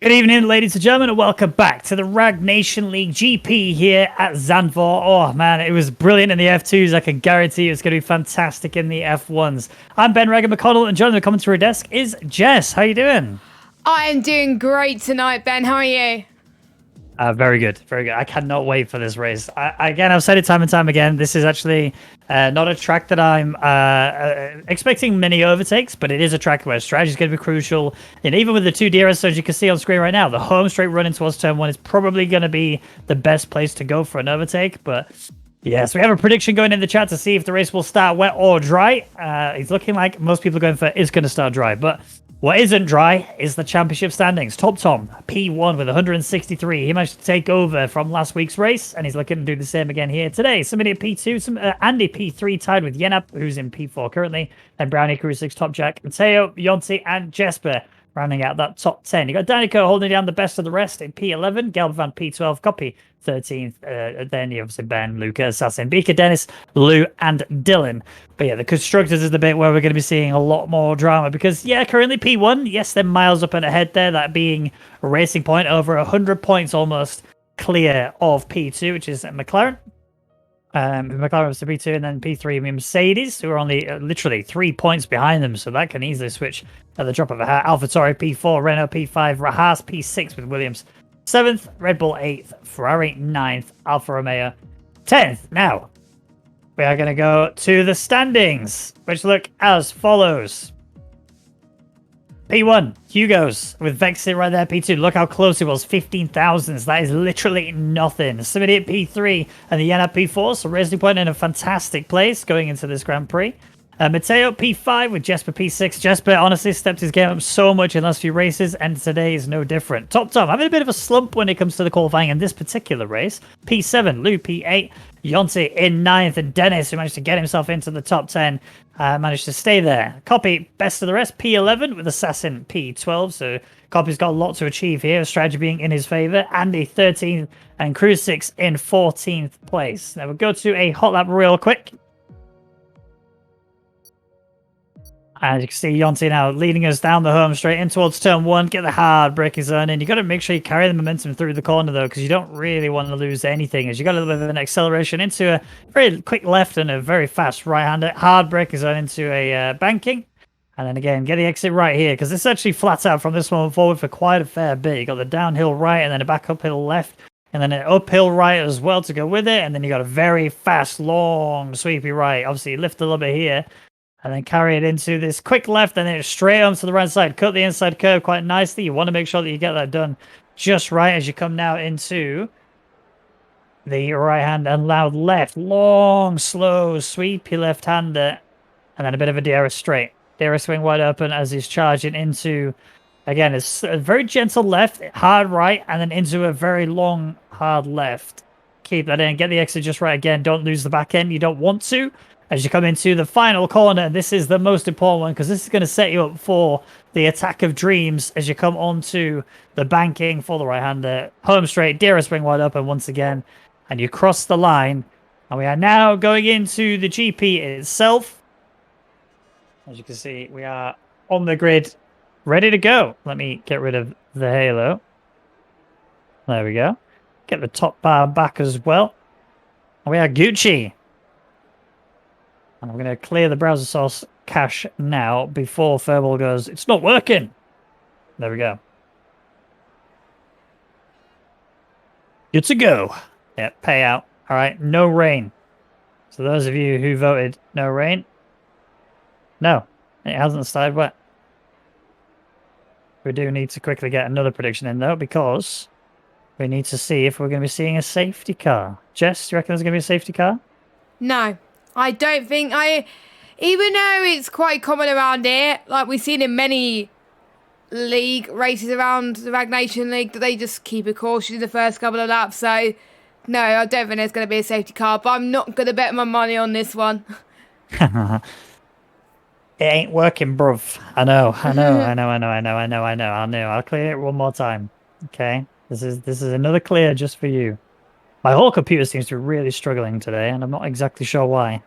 Good evening, ladies and gentlemen, and welcome back to the Rwagnation League GP here at Zandvoort. Oh man, it was brilliant in the F2s. I can guarantee you it's going to be fantastic in the F1s. I'm Ben Regan McConnell, and joining the commentary desk is Jess. How you doing? I am doing great tonight, Ben. How are you? Very good, very good. I cannot wait for this race. Again, I've said it time and time again. This is actually not a track that I'm expecting many overtakes, but it is a track where strategy is going to be crucial. And even with the two DRS, as you can see on screen right now, the home straight run in towards turn one is probably going to be the best place to go for an overtake. But yes, we have a prediction going in the chat to see if the race will start wet or dry. It's looking like most people are going for it's going to start dry, but what isn't dry is the championship standings. Top Tom, P1 with 163. He managed to take over from last week's race, and he's looking to do the same again here today. Somebody at P2, Andy P3 tied with Yenap, who's in P4 currently. Then Brownie, Crew 6, Top Jack, Mateo, Yonti, and Jesper rounding out that top 10. You got Danico holding down the best of the rest in P11, Gelban P12, Copy 13th. Then you obviously Ben, Luca, Assassin, Beaker, Dennis, Lou, and Dylan. But yeah, the constructors is the bit where we're going to be seeing a lot more drama because, yeah, currently P1, yes, they're miles up and ahead there, that being a Racing Point over 100 points almost clear of P2, which is McLaren. McLaren was to P2, and then P3 Mercedes, who are only literally 3 points behind them, so that can easily switch at the drop of a hat. AlphaTauri P4, Renault P5, Haas P6 with Williams 7th, Red Bull 8th, Ferrari 9th, Alfa Romeo 10th. Now, we are going to go to the standings, which look as follows. P1, Hugo's with Vexit right there. P2, look how close it was, 15,000s. That is literally nothing. Somebody at P3 and the Yen at P4, so Racing Point in a fantastic place going into this Grand Prix. Mateo P5 with Jesper P6. Jesper honestly stepped his game up so much in the last few races, and today is no different. Top Tom having a bit of a slump when it comes to the qualifying in this particular race. P7, Lou P8, Yonti in 9th, and Dennis, who managed to get himself into the top 10, managed to stay there. Copy, best of the rest, P11 with Assassin P12, so Copy's got a lot to achieve here, strategy being in his favour. Andy 13th, and Crew 6 in 14th place. Now we'll go to a hot lap real quick. As you can see, Yonti now leading us down the home straight in towards turn one. Get the hard braking zone in. You got to make sure you carry the momentum through the corner, though, because you don't really want to lose anything. As you got a little bit of an acceleration into a very quick left and a very fast right-hander. Hard braking zone into a banking. And then again, get the exit right here, because it's actually flat out from this moment forward for quite a fair bit. You got the downhill right and then a back uphill left. And then an uphill right as well to go with it. And then you got a very fast, long, sweepy right. Obviously, you lift a little bit here. And then carry it into this quick left, and then straight on to the right side. Cut the inside curve quite nicely. You want to make sure that you get that done just right as you come now into the right hand and loud left. Long, slow, sweepy left-hander. And then a bit of a DRS straight. DRS swing wide open as he's charging into, again, it's a very gentle left, hard right, and then into a very long, hard left. Keep that in. Get the exit just right again. Don't lose the back end. You don't want to. As you come into the final corner, this is the most important one because this is going to set you up for the attack of dreams as you come onto the banking for the right-hander. Home straight, DRS swing wide open once again, and you cross the line. And we are now going into the GP itself. As you can see, we are on the grid, ready to go. Let me get rid of the halo. There we go. Get the top bar back as well. And we are Gucci. And I'm going to clear the browser source cache now before Furball goes, it's not working. There we go. Good to go. Yep, payout. All right, no rain. So those of you who voted no rain, no, it hasn't started wet. We do need to quickly get another prediction in, though, because we need to see if we're going to be seeing a safety car. Jess, do you reckon there's going to be a safety car? No. I don't think even though it's quite common around here, like we've seen in many league races around the Rwagnation League, that they just keep a caution in the first couple of laps. So, no, I don't think there's going to be a safety car, but I'm not going to bet my money on this one. It ain't working, bruv. I know. I'll clear it one more time. Okay, this is another clear just for you. My whole computer seems to be really struggling today, and I'm not exactly sure why.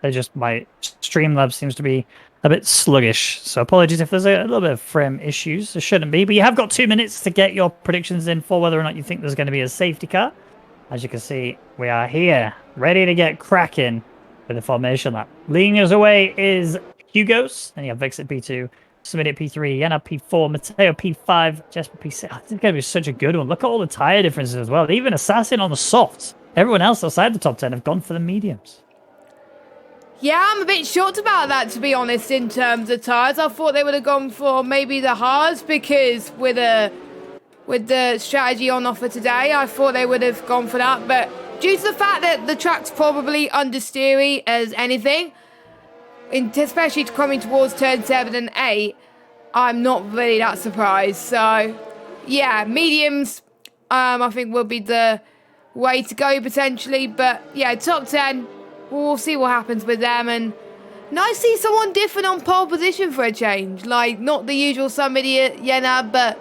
my Streamlabs seems to be a bit sluggish. So apologies if there's a little bit of frame issues. There shouldn't be, but you have got 2 minutes to get your predictions in for whether or not you think there's going to be a safety car. As you can see, we are here, ready to get cracking with the formation lap. Leading us away is Hugo's, and you have Vex at P2, Submit at P3, Yen at P4, Mateo P5, Jesper P6. I think it's going to be such a good one. Look at all the tyre differences as well. Even Assassin on the softs. Everyone else outside the top 10 have gone for the mediums. Yeah, I'm a bit shocked about that, to be honest, in terms of tyres. I thought they would have gone for maybe the hards, because with the strategy on offer today, I thought they would have gone for that. But due to the fact that the track's probably understeery as anything, especially coming towards turn 7 and 8, I'm not really that surprised. So, yeah, mediums, I think will be the way to go potentially. But, yeah, top 10, we'll see what happens with them. And nice to see someone different on pole position for a change. Like, not the usual somebody at Yena, but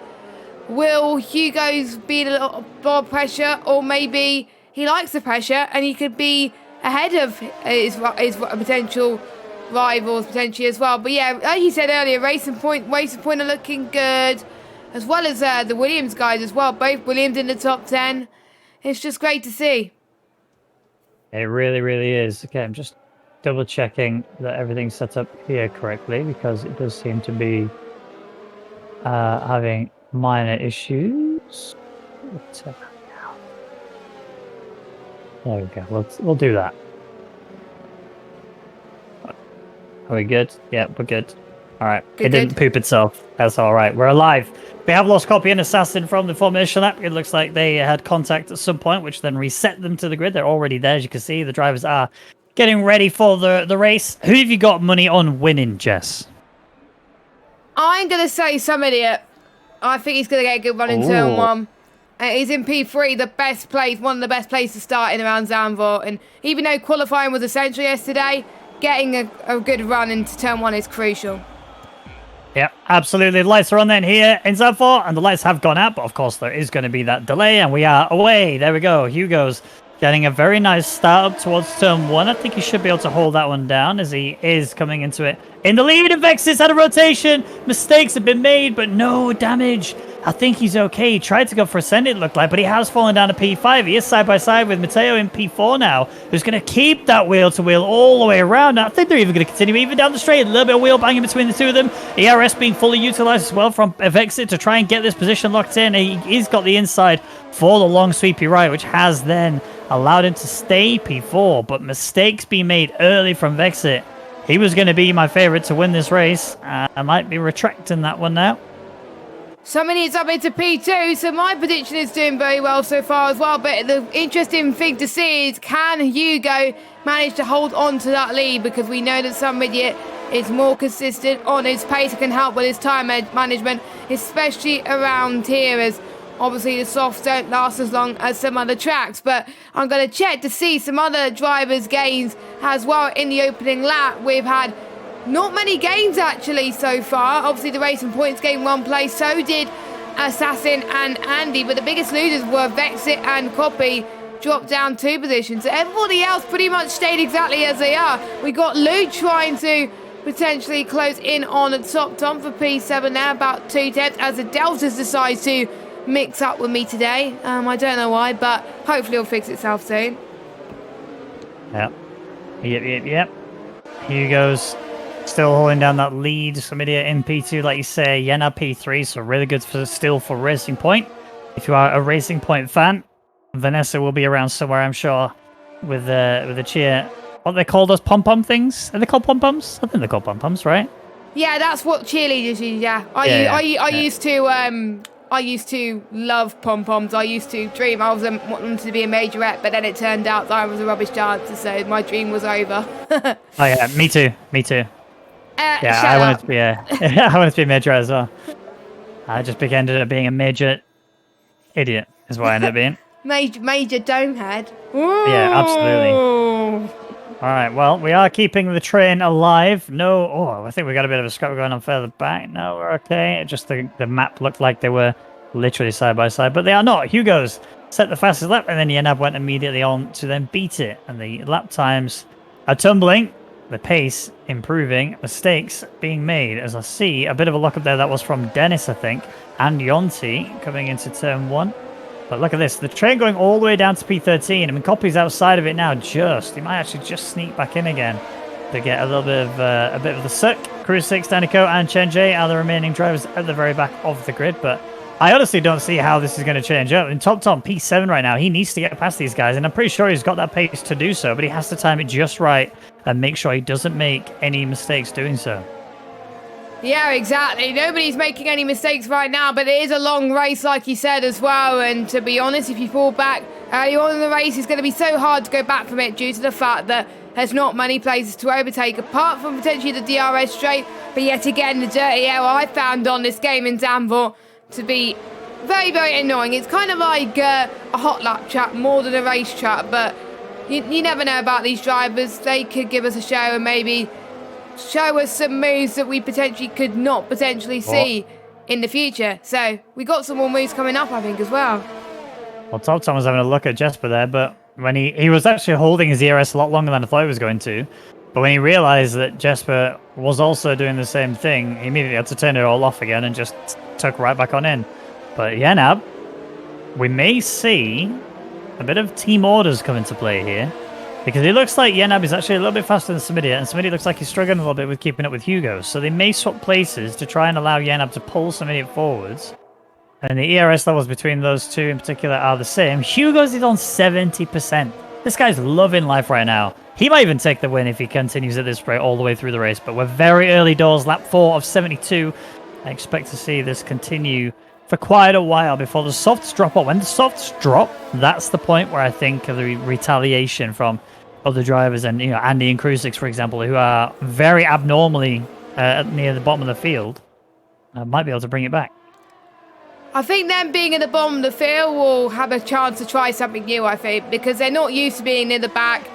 will Hugo's be a little more pressure, or maybe he likes the pressure and he could be ahead of his potential rivals potentially as well. But yeah, like you said earlier, Racing Point are looking good, as well as the Williams guys as well. Both Williams in the top 10. It's just great to see. It really, really is. Okay, I'm just double checking that everything's set up here correctly, because it does seem to be having minor issues. There we go. We'll do that. Are we good? Yeah, we're good. All right. It didn't poop itself. That's all right. We're alive. We have lost Copy and Assassin from the formation lap. It looks like they had contact at some point, which then reset them to the grid. They're already there, as you can see. The drivers are getting ready for the race. Who have you got money on winning, Jess? I'm going to say some idiot. I think he's going to get a good run in turn 1. He's in P3, the best place, one of the best places to start in around Zandvoort. And even though qualifying was essential yesterday, getting a good run into turn 1 is crucial. Yeah, absolutely. The lights are on then here in Zandvoort, and the lights have gone out, but of course there is going to be that delay, and we are away. There we go. Hugo's getting a very nice start up towards turn 1. I think he should be able to hold that one down, as he is coming into it in the lead. And Vex's had a rotation. Mistakes have been made, but no damage. I think he's okay. He tried to go for Ascend, it looked like, but he has fallen down to P5. He is side by side with Mateo in P4 now, who's going to keep that wheel to wheel all the way around. Now, I think they're even going to continue even down the straight. A little bit of wheel banging between the two of them. ERS being fully utilized as well from Vexit to try and get this position locked in. He's got the inside for the long sweepy right, which has then allowed him to stay P4, but mistakes being made early from Vexit. He was going to be my favorite to win this race. I might be retracting that one now. Somebody is up into P2, so my prediction is doing very well so far as well. But the interesting thing to see is, can Hugo manage to hold on to that lead? Because we know that somebody is more consistent on his pace and can help with his time management, especially around here, as obviously the softs don't last as long as some other tracks. But I'm going to check to see some other drivers' gains as well in the opening lap. We've had not many gains actually so far. Obviously the Racing Points gained 1 place, so did Assassin and Andy, but the biggest losers were Vexit and Copy, dropped down 2 positions. So everybody else pretty much stayed exactly as they are. We got Lou trying to potentially close in on the top Tom for P7 now, about 2 tenths, as the Deltas decides to mix up with me today. I don't know why, but hopefully it'll fix itself soon. Yep. Hugo's still holding down that lead. Samidia in P2, like you say. Yena P3, so really good for Racing Point. If you are a Racing Point fan, Vanessa will be around somewhere, I'm sure, with the cheer. What they call those pom-pom things? Are they called pom-poms? I think they're called pom-poms, right? Yeah, that's what cheerleaders use, yeah. I used to love pom-poms. I used to dream I wanted to be a majorette, but then it turned out that I was a rubbish dancer, so my dream was over. Oh yeah, me too. I wanted to be I wanted to be a major as well. I just ended up being a major idiot, is what I ended up being. Major Domehead. Ooh. Yeah, absolutely. All right, well, we are keeping the train alive. I think we got a bit of a scrap going on further back. No, we're okay. Just the map looked like they were literally side by side, but they are not. Hugo's set the fastest lap, and then Yenab went immediately on to then beat it, and the lap times are tumbling. the pace improving, mistakes being made. As I see a bit of a lock up there, that was from Dennis, I think, and Yonti coming into turn 1. But look at this, the train going all the way down to P13. I mean, Copy's outside of it now. He might actually just sneak back in again to get a little bit of the suck. Cruise 6, Danico, and Chen J are the remaining drivers at the very back of the grid. But I honestly don't see how this is going to change up. In Tom P7 right now, he needs to get past these guys, and I'm pretty sure he's got that pace to do so. But he has to time it just right and make sure he doesn't make any mistakes doing so. Yeah, exactly. Nobody's making any mistakes right now, but it is a long race, like you said, as well. And to be honest, if you fall back early on in the race, it's going to be so hard to go back from it due to the fact that there's not many places to overtake, apart from potentially the DRS straight. But yet again, the dirty air I found on this game in Zandvoort to be very, very annoying. It's kind of like a hot lap chat more than a race chat, but you never know about these drivers. They could give us a show and maybe show us some moves that we could not potentially see in the future. So we got some more moves coming up, I think, as well. Well, Tom was having a look at Jesper there, but when he was actually holding his ERS a lot longer than I thought he was going to. But when he realized that Jesper was also doing the same thing, he immediately had to turn it all off again and just took right back on in. But Yenab, we may see a bit of team orders come into play here. Because it looks like Yenab is actually a little bit faster than Smidia, and Smidia looks like he's struggling a little bit with keeping up with Hugo. So they may swap places to try and allow Yenab to pull Smidia forwards. And the ERS levels between those two in particular are the same. Hugo's is on 70%. This guy's loving life right now. He might even take the win if he continues at this rate all the way through the race. But we're very early doors, lap 4 of 72. I expect to see this continue for quite a while before the softs drop off. When the softs drop, that's the point where I think of the retaliation from other drivers, and Andy and Cruise 6, for example, who are very abnormally near the bottom of the field, might be able to bring it back. I think them being at the bottom of the field will have a chance to try something new, I think, because they're not used to being near the back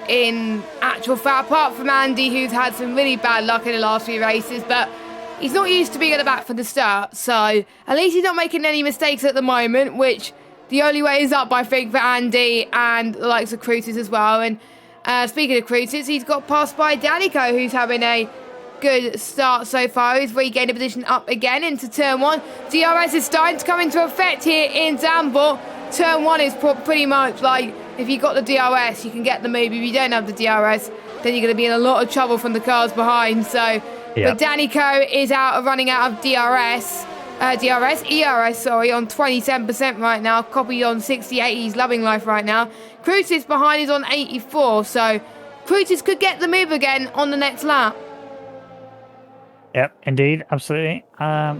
in actual fact, apart from Andy, who's had some really bad luck in the last few races, but he's not used to being at the back from the start, so at least he's not making any mistakes at the moment, which the only way is up, I think, for Andy and the likes of Cruises as well. And speaking of Cruises, he's got passed by Danico, who's having a good start so far. He's regained a position up again into turn 1. DRS is starting to come into effect here in Zandvoort. Turn 1 is pretty much like, if you got the DRS, you can get the move. If you don't have the DRS, then you're going to be in a lot of trouble from the cars behind. So, But Danico is running out of ERS, on 27% right now. Copy on 68. He's loving life right now. Cruises behind is on 84. So Cruises could get the move again on the next lap. Yep, indeed, absolutely. A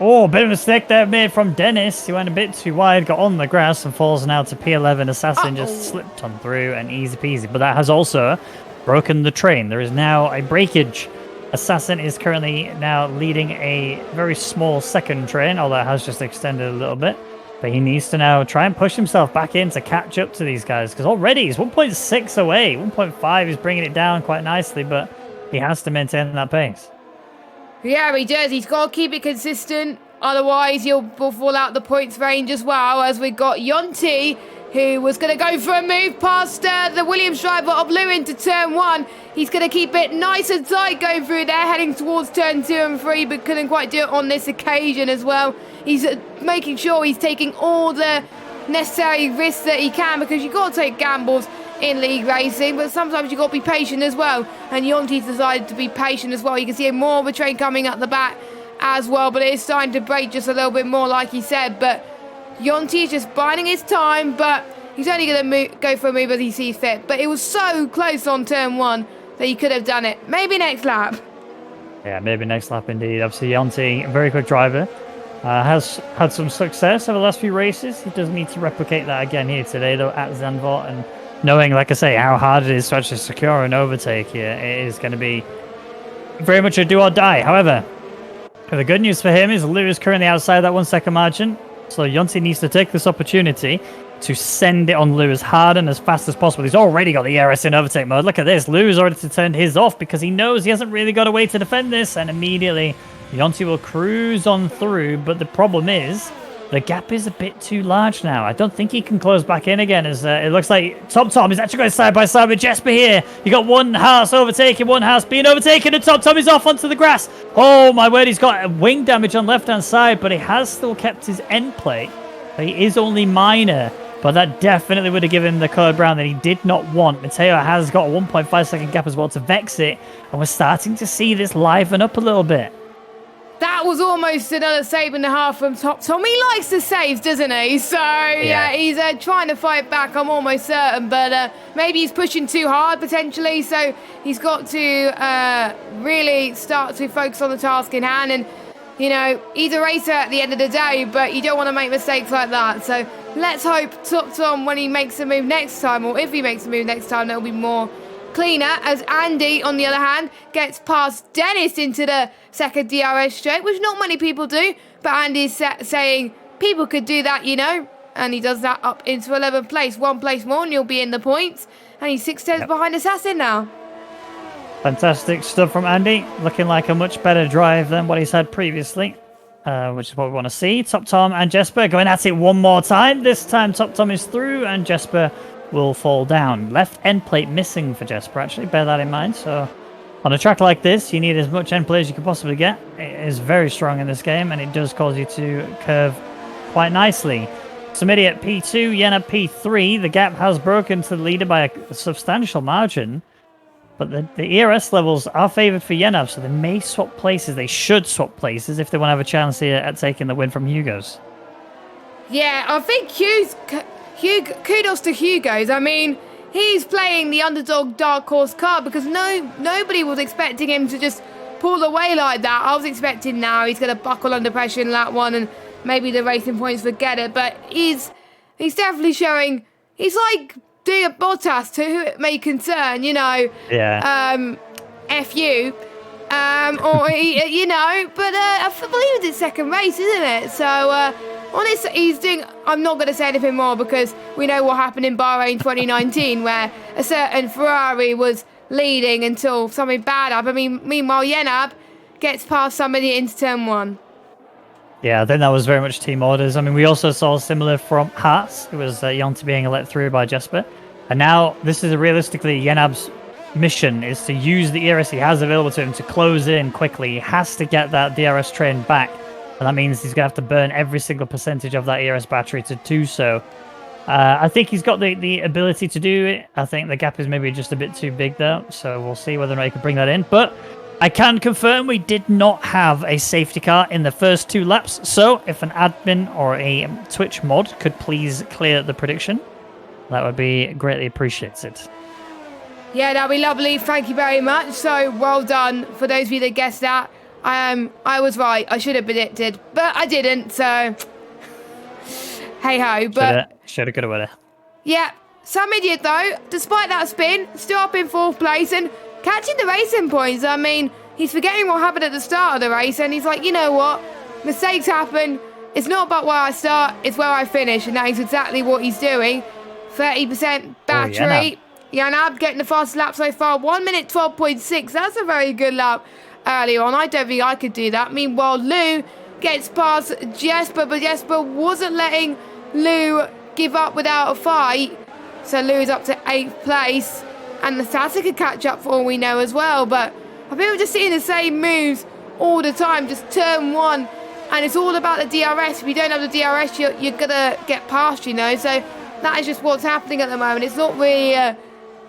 bit of a mistake there made from Dennis. He went a bit too wide, got on the grass, and falls now to P11. Assassin just slipped on through and easy peasy. But that has also broken the train. There is now a breakage. Assassin is currently now leading a very small second train, although it has just extended a little bit. But he needs to now try and push himself back in to catch up to these guys, because already he's 1.6 away. 1.5 is bringing it down quite nicely, but he has to maintain that pace. Yeah, he does. He's got to keep it consistent. Otherwise, he'll fall out the points range as well, as we've got Yonti, who was going to go for a move past the Williams driver of Lou into turn 1. He's going to keep it nice and tight going through there, heading towards turn 2 and 3, but couldn't quite do it on this occasion as well. He's making sure he's taking all the necessary risks that he can, because you've got to take gambles in league racing, but sometimes you've got to be patient as well. And Yonti's decided to be patient as well. You can see more of a train coming up the back as well, but it is starting to break just a little bit more, like he said. But Yonti is just biding his time, but he's only going to go for a move as he sees fit. But it was so close on turn 1 that he could have done it. Maybe next lap. Yeah, maybe next lap indeed. Obviously, Yonti, a very quick driver, has had some success over the last few races. He does need to replicate that again here today, though, at Zandvoort. And knowing, like I say, how hard it is to actually secure an overtake here, it is going to be very much a do or die. However, the good news for him is Lou is currently outside that 1 second margin. So Yonti needs to take this opportunity to send it on Lou as hard and as fast as possible. He's already got the ERS in overtake mode. Look at this. Lou's already turned his off because he knows he hasn't really got a way to defend this. And immediately, Yonti will cruise on through. But the problem is, the gap is a bit too large now. I don't think he can close back in again, as it looks like Tom is actually going side by side with Jesper here. You got one horse overtaking, one horse being overtaken, and Tom is off onto the grass. Oh my word, he's got wing damage on left-hand side, but he has still kept his end plate. He is only minor, but that definitely would have given him the colored brown that he did not want. Mateo has got a 1.5 second gap as well to vex it, and we're starting to see this liven up a little bit. That was almost another save and a half from Tom. He likes the saves, doesn't he? So, yeah, he's trying to fight back, I'm almost certain. But maybe he's pushing too hard, potentially. So he's got to really start to focus on the task in hand. And, you know, he's a racer at the end of the day, but you don't want to make mistakes like that. So let's hope Tom, when he makes a move next time, or if he makes a move next time, there'll be more cleaner, as Andy, on the other hand, gets past Dennis into the second DRS straight, which not many people do, but Andy's saying people could do that, you know, and he does that up into 11th place. 1 place more and you'll be in the points, and he's 6 tenths behind Assassin now. Fantastic stuff from Andy, looking like a much better drive than what he's had previously, which is what we want to see. Tom and Jesper going at it one more time. This time Tom is through and Jesper will fall down. Left end plate missing for Jesper, actually. Bear that in mind. So on a track like this, you need as much end plate as you can possibly get. It is very strong in this game, and it does cause you to curve quite nicely. Smitty at P2, Yenna P3. The gap has broken to the leader by a substantial margin, but the ERS levels are favoured for Yenna, so they may swap places. They should swap places if they want to have a chance here at taking the win from Hugo's. Yeah, I think kudos to Hugo's. I mean, he's playing the underdog dark horse card because nobody was expecting him to just pull away like that. I was expecting now he's going to buckle under pressure in lap 1 and maybe the racing points forget it. But he's definitely showing, he's like doing a Bottas to who it may concern, you know. Yeah. FU. Or, you know, but I believe it's his second race, isn't it? So, honestly, he's doing... I'm not going to say anything more because we know what happened in Bahrain 2019 where a certain Ferrari was leading until something bad happened. I mean, meanwhile, Yenab gets past somebody into turn 1. Yeah, I think that was very much team orders. I mean, we also saw similar from Haas. It was Jonty being let through by Jesper. And now this is realistically Yenab's mission is to use the ERS he has available to him to close in quickly. He has to get that DRS train back. And that means he's going to have to burn every single percentage of that ERS battery to do so. I think he's got the ability to do it. I think the gap is maybe just a bit too big though. So we'll see whether or not he can bring that in. But I can confirm we did not have a safety car in the first 2 laps. So if an admin or a Twitch mod could please clear the prediction, that would be greatly appreciated. Yeah, that'd be lovely. Thank you very much. So well done for those of you that guessed that. I was right. I should have predicted, but I didn't. So hey ho. But should have, could have, would have. Yeah, some idiot though. Despite that spin, still up in 4th place and catching the racing points. I mean, he's forgetting what happened at the start of the race, and he's like, you know what? Mistakes happen. It's not about where I start. It's where I finish, and that is exactly what he's doing. 30% battery. Yanab getting the fastest lap so far. 1 minute 12.6. That's a very good lap earlier on. I don't think I could do that. Meanwhile, Lou gets past Jesper, but Jesper wasn't letting Lou give up without a fight. So Lou's up to 8th place. And the Sasa could catch up for all we know as well. But I think we're just seeing the same moves all the time. Just turn 1. And it's all about the DRS. If you don't have the DRS, you're going to get past, you know. So that is just what's happening at the moment. It's not really a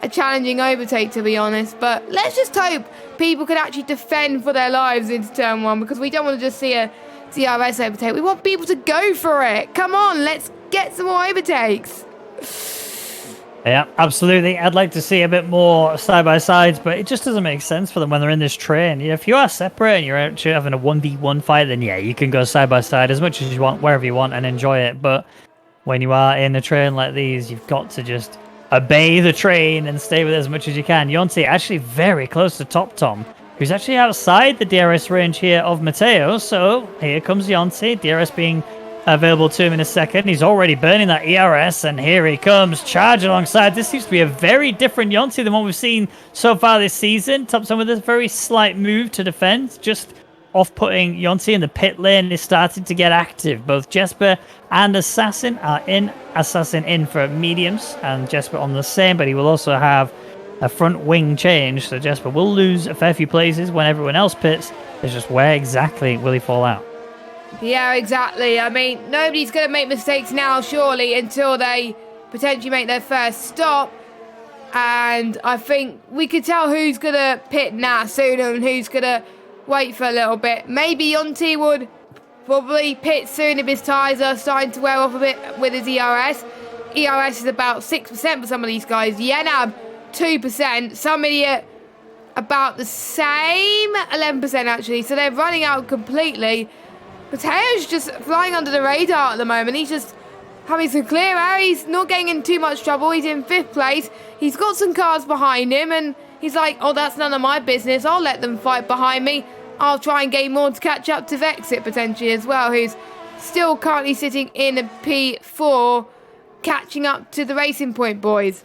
challenging overtake, to be honest. But let's just hope people can actually defend for their lives into turn 1, because we don't want to just see a DRS overtake. We want people to go for it. Come on, let's get some more overtakes. Yeah, absolutely. I'd like to see a bit more side-by-sides, but it just doesn't make sense for them when they're in this train. If you are separate and you're actually having a 1v1 fight, then yeah, you can go side-by-side as much as you want, wherever you want, and enjoy it. But when you are in a train like these, you've got to just obey the train and stay with it as much as you can. Jonty actually very close to Tom, who's actually outside the DRS range here of Matteo. So here comes Jonty, DRS being available to him in a second. He's already burning that ERS, and here he comes, charge alongside. This seems to be a very different Jonty than what we've seen so far this season. Tom with a very slight move to defend, just off-putting Yonti in the pit lane is starting to get active. Both Jesper and Assassin are in. Assassin in for mediums, and Jesper on the same, but he will also have a front wing change, so Jesper will lose a fair few places when everyone else pits. It's just where exactly will he fall out? Yeah, exactly. I mean, nobody's going to make mistakes now, surely, until they potentially make their first stop. And I think we could tell who's going to pit now sooner and who's going to wait for a little bit. Maybe Yonti would probably pit soon if his tyres are starting to wear off a bit with his ERS. ERS is about 6% for some of these guys. Yenab, 2%. Some idiot about the same, 11% actually. So they're running out completely. Mateo's just flying under the radar at the moment. He's just having some clear air. He's not getting in too much trouble. He's in 5th place. He's got some cars behind him, and he's like, oh, that's none of my business. I'll let them fight behind me. I'll try and gain more to catch up to Vexit potentially as well, who's still currently sitting in a P4, catching up to the Racing Point boys.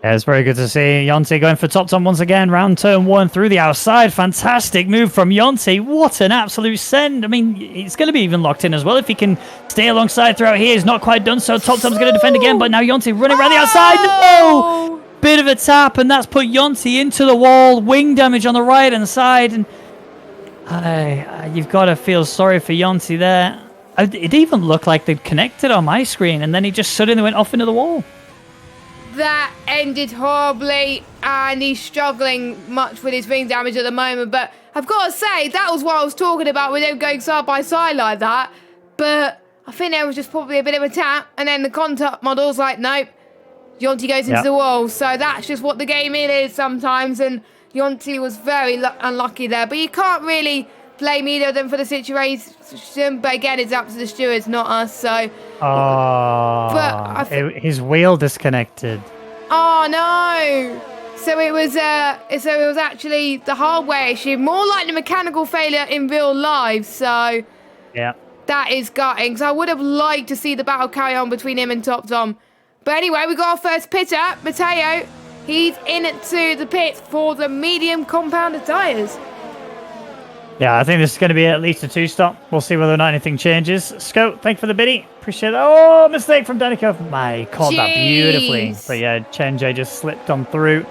Yeah, it's very good to see Yonti going for top once again. Round turn 1 through the outside. Fantastic move from Yonti. What an absolute send. I mean, it's going to be even locked in as well if he can stay alongside throughout here. He's not quite done so. Top going to defend again, but now Yonti running around the outside. No! Bit of a tap, and that's put Yonti into the wall. Wing damage on the right-hand side. And you've got to feel sorry for Yonti there. It even looked like they'd connected on my screen, and then he just suddenly went off into the wall. That ended horribly, and he's struggling much with his wing damage at the moment. But I've got to say, that was what I was talking about with them going side by side like that. But I think there was just probably a bit of a tap, and then the contact model's like, nope, Yonti goes into the wall. So that's just what the game is sometimes, and Yonti was very unlucky there. But you can't really blame either of them for the situation. But again, it's up to the stewards, not us. So, his wheel disconnected. Oh no! So it was actually the hardware issue, more like the mechanical failure in real life. So yeah, that is gutting. So I would have liked to see the battle carry on between him and Top Tom. But anyway, we got our first pitter, Mateo. He's into the pit for the medium compounded tyres. Yeah, I think this is going to be at least a 2-stop. We'll see whether or not anything changes. Scout, thank you for the biddy. Appreciate that. Oh, mistake from Danica. Caught that beautifully. But yeah, Chen J just slipped on through.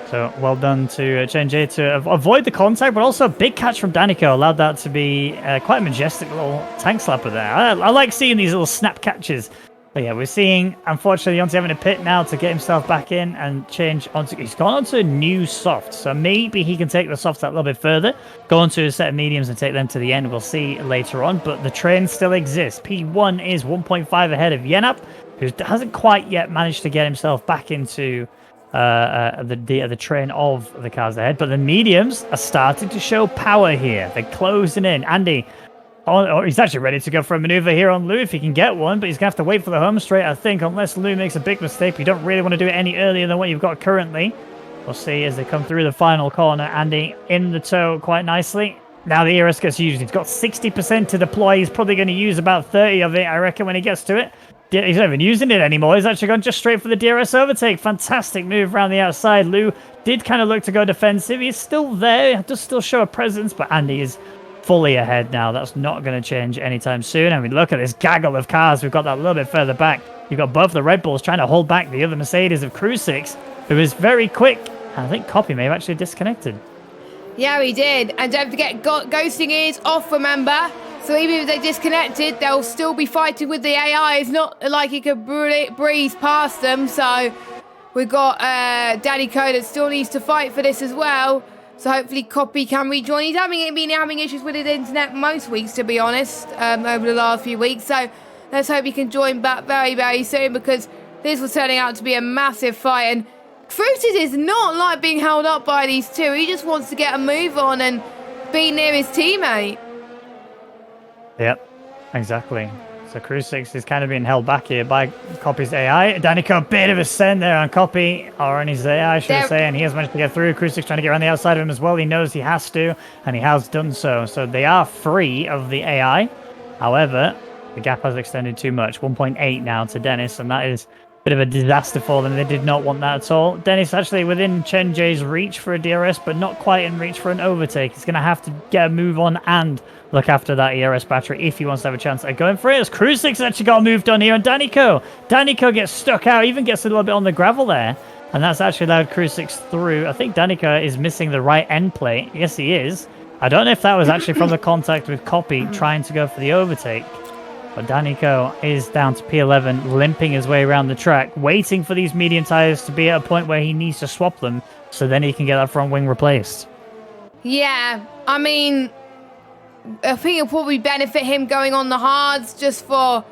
So well done to Chen J to avoid the contact, but also a big catch from Danica. Allowed that to be quite a majestic little tank slapper there. I like seeing these little snap catches. But yeah, we're seeing, unfortunately, Yonti having a pit now to get himself back in and change onto... He's gone onto a new soft, so maybe he can take the softs that little bit further, go onto a set of mediums and take them to the end. We'll see later on, but the train still exists. P1 is 1.5 ahead of Yenap, who hasn't quite yet managed to get himself back into the train of the cars ahead, but the mediums are starting to show power here. They're closing in. Andy... he's actually ready to go for a maneuver here on Lou if he can get one, but he's going to have to wait for the home straight, I think, unless Lou makes a big mistake. You don't really want to do it any earlier than what you've got currently. We'll see as they come through the final corner. Andy in the toe quite nicely. Now the ERS gets used. He's got 60% to deploy. He's probably going to use about 30 of it, I reckon, when he gets to it. He's not even using it anymore. He's actually gone just straight for the DRS overtake. Fantastic move around the outside. Lou did kind of look to go defensive. He's still there. He does still show a presence, but Andy is fully ahead now. That's not going to change anytime soon. I mean, look at this gaggle of cars. We've got that a little bit further back. You've got both the Red Bulls trying to hold back the other Mercedes of Crew 6, who is very quick. I think Copy may have actually disconnected. Yeah, he did. And don't forget, ghosting is off, remember? So even if they disconnected, they'll still be fighting with the AI. It's not like he could breeze past them. So we've got Danny Coe that still needs to fight for this as well. So hopefully Copy can rejoin. He's been having issues with his internet most weeks, to be honest, over the last few weeks. So let's hope he can join back very, very soon, because this was turning out to be a massive fight. And Fruited is not like being held up by these two. He just wants to get a move on and be near his teammate. Yep, exactly. So Crew 6 is kind of being held back here by Copy's AI. Danica, a bit of a send there on Copy, or on his AI, should I say, and he has managed to get through. Crew 6 trying to get around the outside of him as well. He knows he has to, and he has done so. So they are free of the AI. However, the gap has extended too much. 1.8 now to Dennis, and that is Bit of a disaster for them. They did not want that at all. Dennis actually within Chen J's reach for a DRS, but not quite in reach for an overtake. He's going to have to get a move on and look after that ERS battery if he wants to have a chance at going for it. As Kruzik's actually got a move done here on Daniko. Daniko gets stuck out, even gets a little bit on the gravel there. And that's actually allowed Kruzik through. I think Danica is missing the right end plate. Yes, he is. I don't know if that was actually from the contact with Copy trying to go for the overtake. But Daniko is down to P11, limping his way around the track, waiting for these medium tyres to be at a point where he needs to swap them, so then he can get that front wing replaced. Yeah, I mean, I think it'll probably benefit him going on the hards just for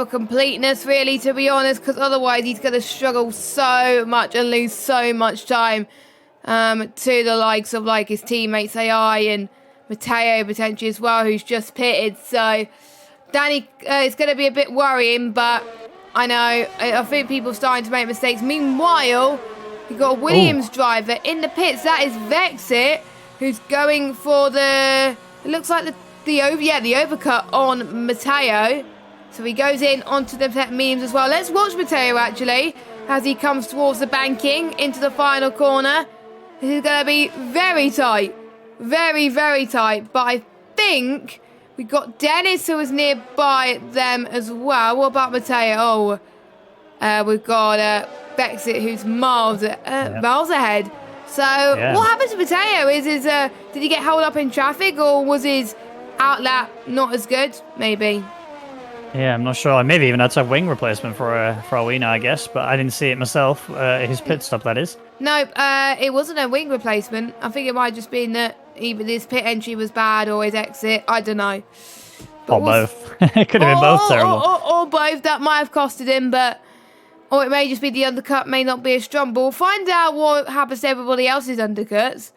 completeness, really, to be honest, because otherwise he's going to struggle so much and lose so much time to the likes of like his teammates AI and Matteo potentially as well, who's just pitted. So Danny, it's going to be a bit worrying, but I know, I think people are starting to make mistakes. Meanwhile, you've got a Williams driver in the pits. That is Vexit, who's going for it looks like the overcut on Matteo. So he goes in onto the mediums as well. Let's watch Matteo, actually, as he comes towards the banking into the final corner. This is going to be very tight. Very, very tight. But I think we got Dennis, who is nearby them as well. What about Matteo? We've got Vexit, who's miles ahead. So what happened to Matteo? Did he get held up in traffic, or was his outlet not as good? Maybe. Yeah, I'm not sure. Maybe even that's a wing replacement for all we know, I guess. But I didn't see it myself. His pit stop, that is. No, it wasn't a wing replacement. I think it might have just been that either his pit entry was bad or his exit. I don't know. But both. It could have been both terrible. Or both. That might have costed him, or it may just be the undercut may not be as strong. But we'll find out what happens to everybody else's undercuts.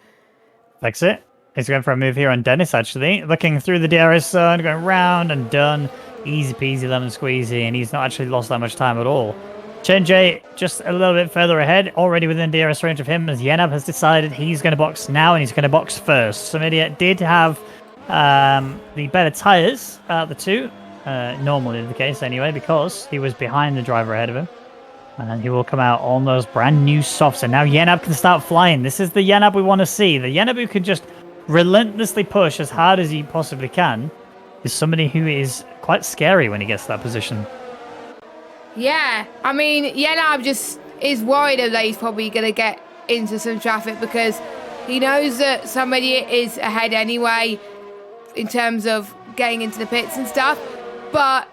That's it. He's going for a move here on Dennis, actually. Looking through the DRS zone, going round and done. Easy peasy lemon squeezy, and he's not actually lost that much time at all. Chen J just a little bit further ahead, already within DRS range of him, as Yenab has decided he's going to box now, and he's going to box first. Samidia did have the better tyres out the two, normally the case anyway, because he was behind the driver ahead of him. And he will come out on those brand new softs, and now Yenab can start flying. This is the Yenab we want to see. The Yenab who can just relentlessly push as hard as he possibly can is somebody who is quite scary when he gets to that position. Yeah, I mean, Yenab just is worried that he's probably going to get into some traffic because he knows that somebody is ahead anyway in terms of getting into the pits and stuff. But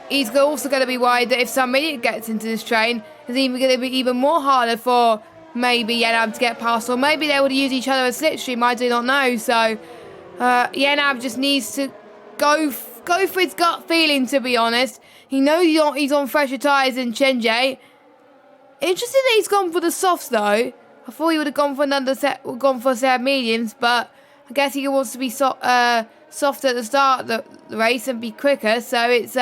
he's also going to be worried that if somebody gets into this train, it's even going to be even more harder for maybe Yenab to get past, or maybe they would use each other as slipstream. I do not know. So Yenab just needs to go for his gut feeling, to be honest. He knows he's on fresher tyres than Chenjay. Interesting that he's gone for the softs, though. I thought he would have gone for a set of mediums, but I guess he wants to be soft at the start of the race and be quicker. So it's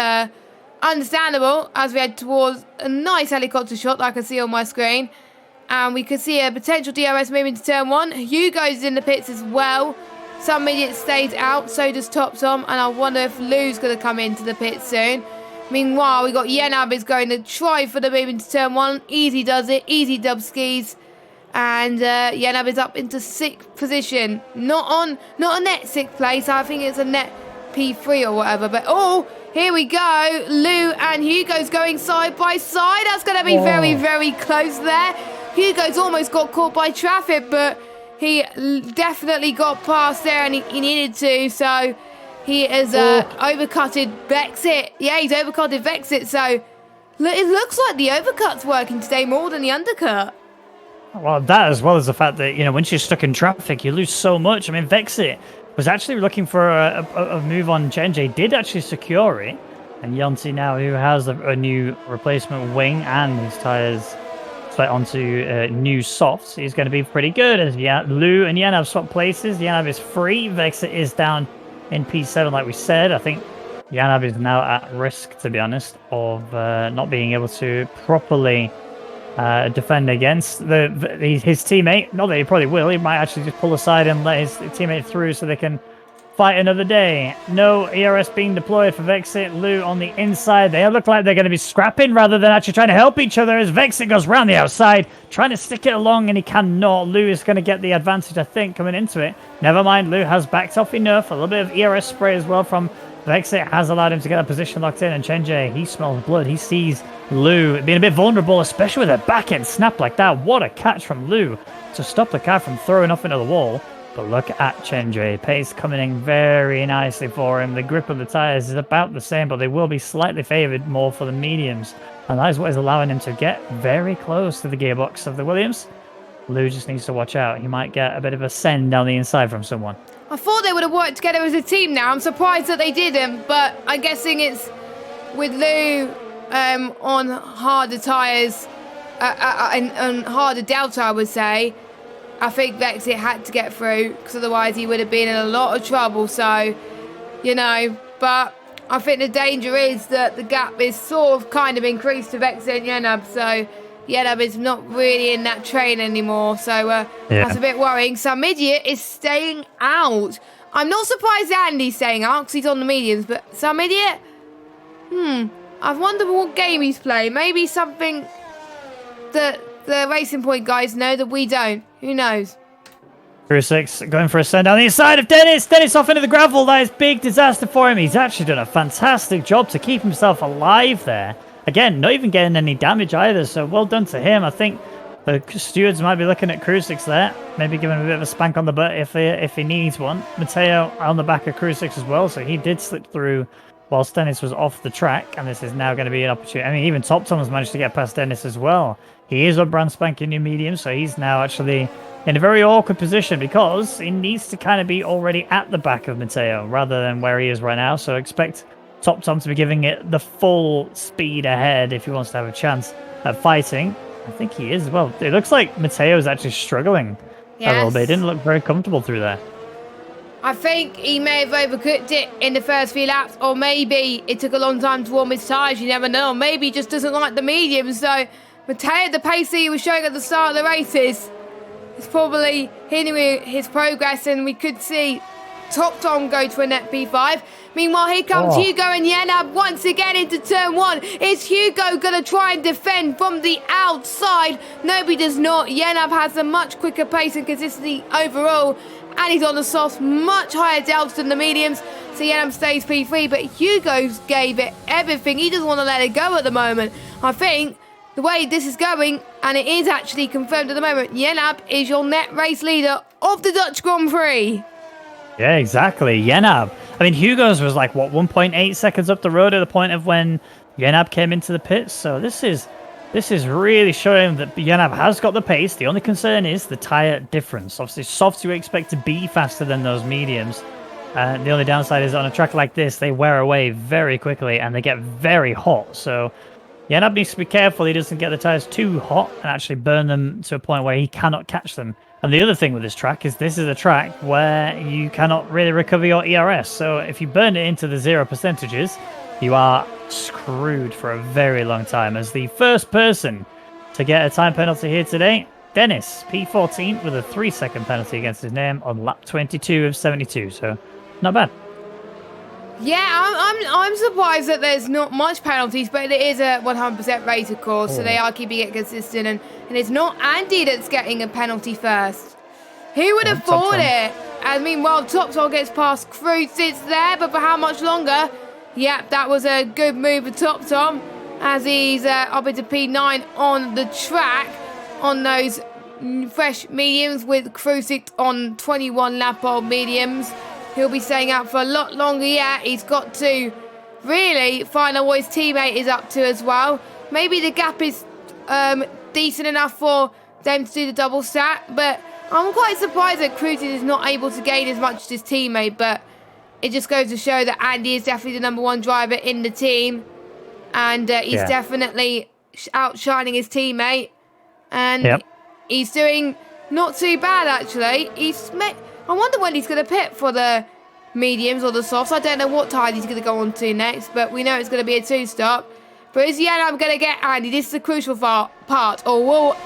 understandable as we head towards a nice helicopter shot that I can see on my screen. And we can see a potential DRS moving to turn one. Hugo's in the pits as well. Some idiot stays out, so does Top Tom, and I wonder if Lou's going to come into the pit soon. Meanwhile, we got Yenab is going to try for the move into turn one. Easy does it, easy dub skis. And Yenab is up into 6th position. Not a net 6th place, I think it's a net P3 or whatever. But here we go. Lou and Hugo's going side by side. That's going to be very, very close there. Hugo's almost got caught by traffic, but he definitely got past there and he needed to, so he has overcutted Vexit. Yeah, he's overcutted Vexit, so it looks like the overcut's working today more than the undercut. Well, that as well as the fact that, when you're stuck in traffic, you lose so much. I mean, Vexit was actually looking for a move on Chenjay, did actually secure it, and Yonti now, who has a new replacement wing and his tyres onto new softs, he's going to be pretty good as Lou and Yenab swap places. Yenab is free. Vexit is down in P7, like we said. I think Yenab is now at risk, to be honest, of not being able to properly defend against his teammate. Not that he probably will. He might actually just pull aside and let his teammate through so they can fight another day. No ERS being deployed for Vexit. Lou on the inside. They look like they're going to be scrapping rather than actually trying to help each other as Vexit goes round the outside, trying to stick it along, and he cannot. Lou is going to get the advantage, I think, coming into it. Never mind, Lou has backed off enough. A little bit of ERS spray as well from Vexit has allowed him to get a position locked in, and Chenjay, he smells blood. He sees Lou being a bit vulnerable, especially with a back end snap like that. What a catch from Lou to stop the car from throwing off into the wall. But look at Chenjay. Pace coming in very nicely for him. The grip of the tyres is about the same, but they will be slightly favoured more for the mediums. And that is what is allowing him to get very close to the gearbox of the Williams. Lou just needs to watch out. He might get a bit of a send down the inside from someone. I thought they would have worked together as a team now. I'm surprised that they didn't, but I'm guessing it's with Lou on harder tyres and harder delta, I would say. I think Vexit had to get through because otherwise he would have been in a lot of trouble. So, you know, but I think the danger is that the gap is sort of kind of increased to Vexit and Yenab. So Yenab is not really in that train anymore. So that's a bit worrying. Some idiot is staying out. I'm not surprised Andy's staying out because he's on the mediums. But some idiot? I wonder what game he's playing. Maybe something that the Racing Point guys know that we don't. Who knows? Crew 6 going for a send down the inside of Dennis. Dennis off into the gravel. That is big disaster for him. He's actually done a fantastic job to keep himself alive there. Again, not even getting any damage either. So well done to him. I think the stewards might be looking at Crew 6 there. Maybe giving him a bit of a spank on the butt if he needs one. Mateo on the back of Crew 6 as well. So he did slip through whilst Dennis was off the track. And this is now going to be an opportunity. I mean, even Top Tom has managed to get past Dennis as well. He is a brand spanking new medium, so he's now actually in a very awkward position because he needs to kind of be already at the back of Mateo rather than where he is right now. So expect Top Tom to be giving it the full speed ahead if he wants to have a chance at fighting. I think he is as well. It looks like Mateo is actually struggling a little bit. He didn't look very comfortable through there. I think he may have overcooked it in the first few laps, or maybe it took a long time to warm his tyres. You never know. Maybe he just doesn't like the mediums. So Mateo, the pace he was showing at the start of the races, is probably hindering his progress, and we could see Top Tom go to a net P5. Meanwhile, here comes Hugo and Yenab once again into turn 1. Is Hugo going to try and defend from the outside? No, he does not. Yenab has a much quicker pace and consistency overall, and he's on the softs, much higher delta than the mediums. So Yenab stays P3, but Hugo gave it everything. He doesn't want to let it go at the moment. I think the way this is going, and it is actually confirmed at the moment, Yenab is your net race leader of the Dutch Grand Prix. Yeah, exactly. Yenab. I mean, Hugo's was like, what, 1.8 seconds up the road at the point of when Yenab came into the pits. So this is really showing that Yenab has got the pace. The only concern is the tyre difference. Obviously, softs you expect to be faster than those mediums. The only downside is on a track like this, they wear away very quickly and they get very hot. So Yenab needs to be careful he doesn't get the tyres too hot and actually burn them to a point where he cannot catch them. And the other thing with this track is this is a track where you cannot really recover your ERS. So if you burn it into the 0%, you are screwed for a very long time. As the first person to get a time penalty here today, Dennis, P14, with a 3-second penalty against his name on lap 22 of 72. So not bad. Yeah, I'm surprised that there's not much penalties, but it is a 100% rated course, so they are keeping it consistent, and it's not Andy that's getting a penalty first. Who would have thought it? And meanwhile, Top Tom gets past Cruz, sits there, but for how much longer? Yep, that was a good move for Top Tom, as he's up into P9 on the track on those fresh mediums with Crucic on 21 lap old mediums. He'll be staying out for a lot longer yet. He's got to really find out what his teammate is up to as well. Maybe the gap is decent enough for them to do the double stack, but I'm quite surprised that Cruz is not able to gain as much as his teammate, but it just goes to show that Andy is definitely the #1 driver in the team, and he's definitely outshining his teammate, and he's doing not too bad actually. I wonder when he's going to pit for the mediums or the softs. I don't know what tire he's going to go on to next, but we know it's going to be a 2-stop. But is Yenab going to get Andy? This is the crucial part. Or will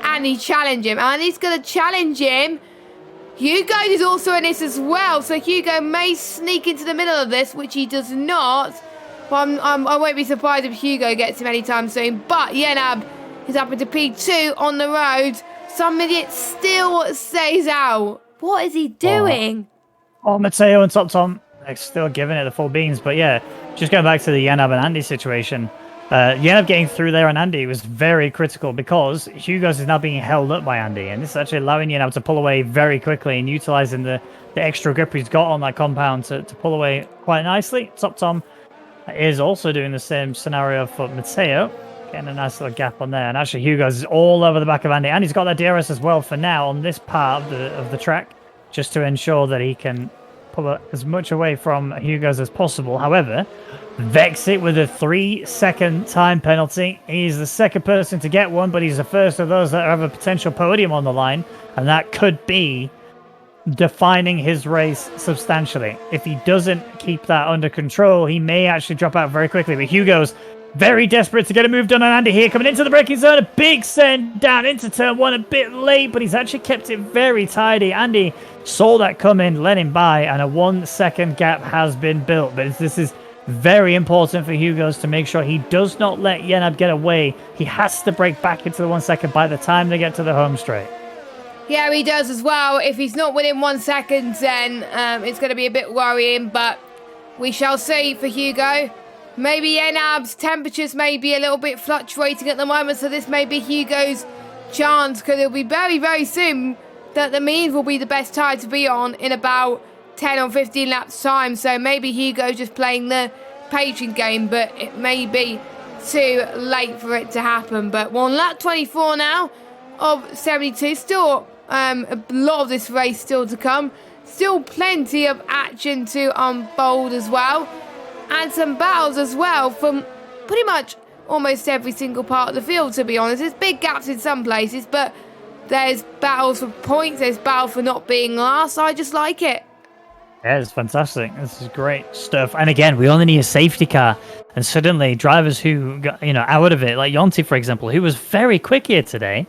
Andy challenge him? Andy's going to challenge him. Hugo is also in this as well, so Hugo may sneak into the middle of this, which he does not. But I won't be surprised if Hugo gets him anytime soon. But Yenab is up into P2 on the road. Some idiot still stays out. What is he doing? Oh, Matteo and Top Tom, they're still giving it the full beans. But yeah, just going back to the Yenab and Andy situation. Yenab getting through there on Andy was very critical because Hugo's is now being held up by Andy. And this is actually allowing Yenab to pull away very quickly and utilizing the extra grip he's got on that compound to pull away quite nicely. Top Tom is also doing the same scenario for Matteo. Getting a nice little gap on there. And actually Hugo's is all over the back of Andy. Andy's got that DRS as well for now on this part of the track, just to ensure that he can pull as much away from Hugo's as possible. However, Vex it with a 3-second time penalty. He's the second person to get one, but he's the first of those that have a potential podium on the line, and that could be defining his race substantially. If he doesn't keep that under control, he may actually drop out very quickly. But Hugo's very desperate to get a move done on Andy here, coming into the braking zone. A big send down into turn one, a bit late, but he's actually kept it very tidy. Andy saw that come in, let him by, and a 1-second gap has been built. But this is very important for Hugo's to make sure he does not let Yenab get away. He has to break back into the 1 second by the time they get to the home straight. Yeah, he does as well. If he's not within 1 second, then it's going to be a bit worrying, but we shall see for Hugo. Maybe Yenab's temperatures may be a little bit fluctuating at the moment, so this may be Hugo's chance, because it'll be very, very soon that the means will be the best tire to be on in about 10 or 15 laps time. So maybe Hugo's just playing the patient game, but it may be too late for it to happen. But we're on lap 24 now of 72. Still a lot of this race still to come. Still plenty of action to unfold as well. And some battles as well from pretty much almost every single part of the field, to be honest. There's big gaps in some places, but there's battles for points, there's battle for not being last. I just like it. Yeah, it's fantastic. This is great stuff. And again, we only need a safety car. And suddenly, drivers who got, out of it, like Yonti, for example, who was very quick here today,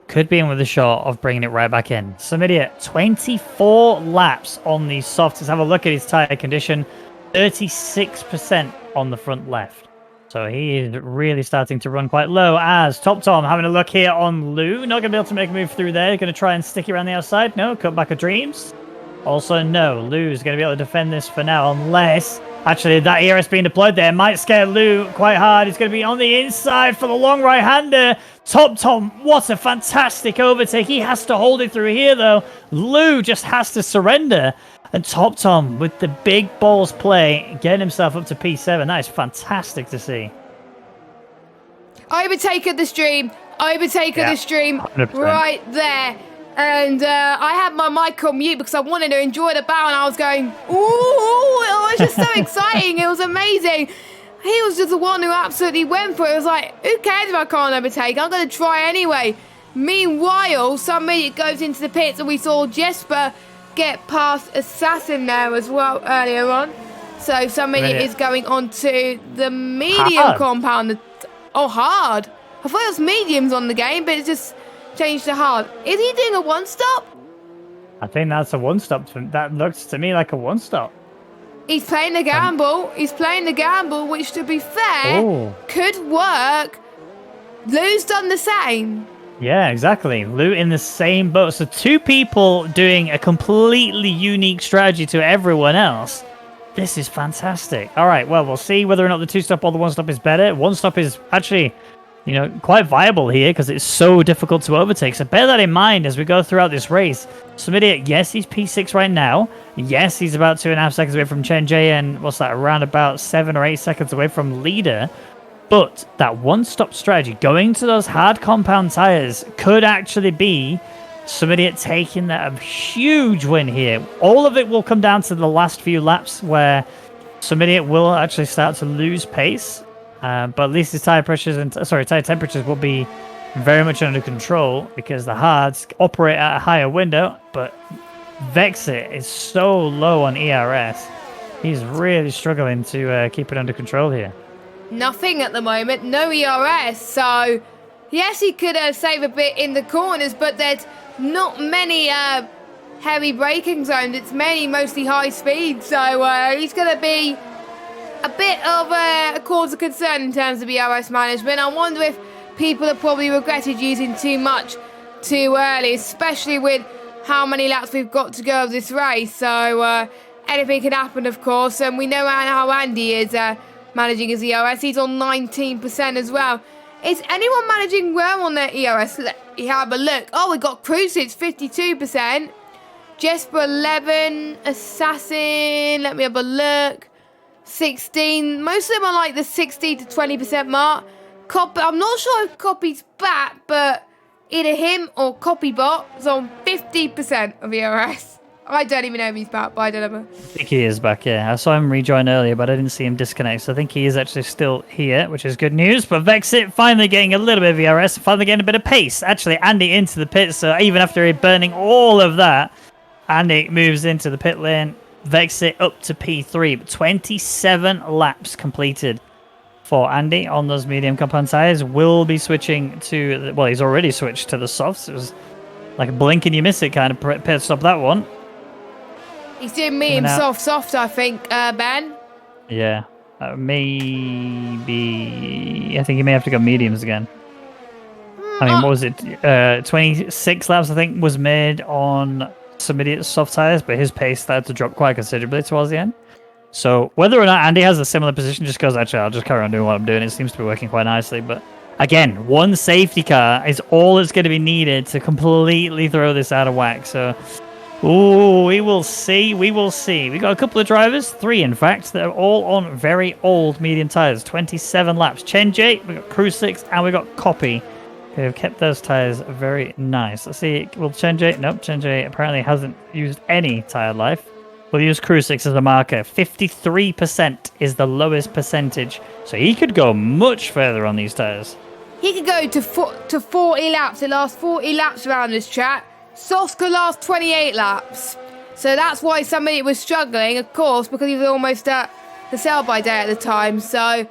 could be in with a shot of bringing it right back in. Some idiot, 24 laps on these softs. Let's have a look at his tyre condition. 36% on the front left. So he is really starting to run quite low, as Top Tom having a look here on Lou. Not going to be able to make a move through there. Going to try and stick it around the outside. No, cut back of dreams. Also, no. Lou's going to be able to defend this for now, unless actually that ERS being deployed there might scare Lou quite hard. He's going to be on the inside for the long right-hander. Top Tom, what a fantastic overtake. He has to hold it through here, though. Lou just has to surrender. And Top Tom, with the big balls play, getting himself up to P7. That is fantastic to see. Overtake of the stream. Overtake of the stream. 100%. Right there. And I had my mic on mute because I wanted to enjoy the battle, and I was going, ooh, it was just so exciting. It was amazing. He was just the one who absolutely went for it. It was like, who cares if I can't overtake? I'm going to try anyway. Meanwhile, some idiot goes into the pits, and we saw Jesper get past Assassin there as well earlier on. So some idiot is going on to the medium compound. Oh, hard. I thought it was mediums on the game, but it's just changed to hard. Is he doing a one-stop? I think that's a one-stop. That looks to me like a one-stop. He's playing the gamble. He's playing the gamble, which, to be fair, could work. Lou's done the same. Yeah, exactly. Lou in the same boat. So two people doing a completely unique strategy to everyone else. This is fantastic. All right, well, we'll see whether or not the two-stop or the one-stop is better. One-stop is actually, quite viable here because it's so difficult to overtake. So bear that in mind as we go throughout this race. Smidia, yes, he's P6 right now. Yes, he's about 2.5 seconds away from Chen Jay, and what's that, around about 7 or 8 seconds away from leader. But that one-stop strategy, going to those hard compound tires, could actually be somebody taking that a huge win here. All of it will come down to the last few laps where somebody will actually start to lose pace. But at least his tire temperatures will be very much under control because the hards operate at a higher window. But Vexit is so low on ERS. He's really struggling to keep it under control here. Nothing at the moment, no ERS, so yes, he could save a bit in the corners, but there's not many heavy braking zones. It's mostly high speed, so he's going to be a bit of a cause of concern in terms of ERS management. I wonder if people have probably regretted using too much too early, especially with how many laps we've got to go of this race. So anything can happen, of course, and we know how Andy is managing his ERS. He's on 19% as well. Is anyone managing well on their ERS? Let me have a look. Oh, we got Crucis, 52%. Jesper 11, Assassin, let me have a look. 16. Most of them are like the 60 to 20% mark. Copy, I'm not sure if Copy's back, but either him or Copybot is on 50% of ERS. I don't even know if he's back, but I don't know. I think he is back, yeah. I saw him rejoin earlier, but I didn't see him disconnect, so I think he is actually still here, which is good news. But Vexit finally getting a little bit of ERS, finally getting a bit of pace. Actually, Andy into the pit, so even after burning all of that, Andy moves into the pit lane. Vexit up to P3, but 27 laps completed for Andy on those medium compound tires. Will be switching to, well, he's already switched to the softs. It was like a blink and you miss it kind of pit stop, that one. He's doing medium soft, I think, Ben. Yeah, maybe. I think he may have to go mediums again. I mean, what was it? 26 laps, I think, was made on some idiot soft tires, but his pace started to drop quite considerably towards the end. So whether or not Andy has a similar position just goes, actually, I'll just carry on doing what I'm doing. It seems to be working quite nicely. But again, one safety car is all that's going to be needed to completely throw this out of whack. So, ooh, we will see. We will see. We got a couple of drivers, 3 in fact, that are all on very old medium tires. 27 laps. Chenjay, we got Crucis, and we got Copy, who have kept those tires very nice. Let's see. Will Chenjay? Nope. Chenjay apparently hasn't used any tire life. We'll use Crucis as a marker. 53% is the lowest percentage. So he could go much further on these tires. He could go to 40 laps. It lasts 40 laps around this track. Softs could last 28 laps. So that's why somebody was struggling, of course, because he was almost at the sell-by day at the time. So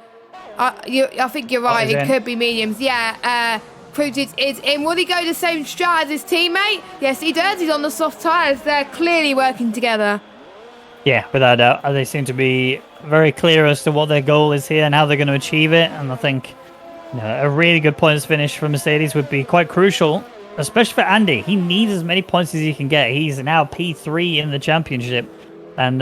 I think you're right. It could be mediums. Yeah, Crucis is in. Will he go the same strat as his teammate? Yes, he does. He's on the soft tyres. They're clearly working together. Yeah, without doubt. They seem to be very clear as to what their goal is here and how they're going to achieve it. And I think a really good points finish for Mercedes would be quite crucial, especially for Andy. He needs as many points as he can get. He's now P3 in the championship and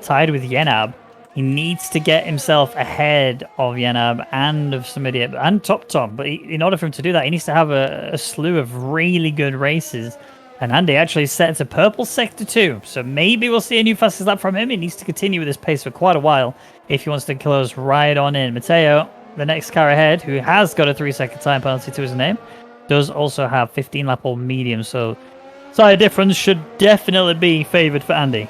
tied with Yenab. He needs to get himself ahead of Yenab and of some idiot and Top Tom. But in order for him to do that, he needs to have a slew of really good races. And Andy actually set to purple sector 2. So maybe we'll see a new fastest lap from him. He needs to continue with this pace for quite a while if he wants to close right on in. Matteo, the next car ahead, who has got a 3-second time penalty to his name, does also have 15 lap old medium. So tire difference should definitely be favoured for Andy.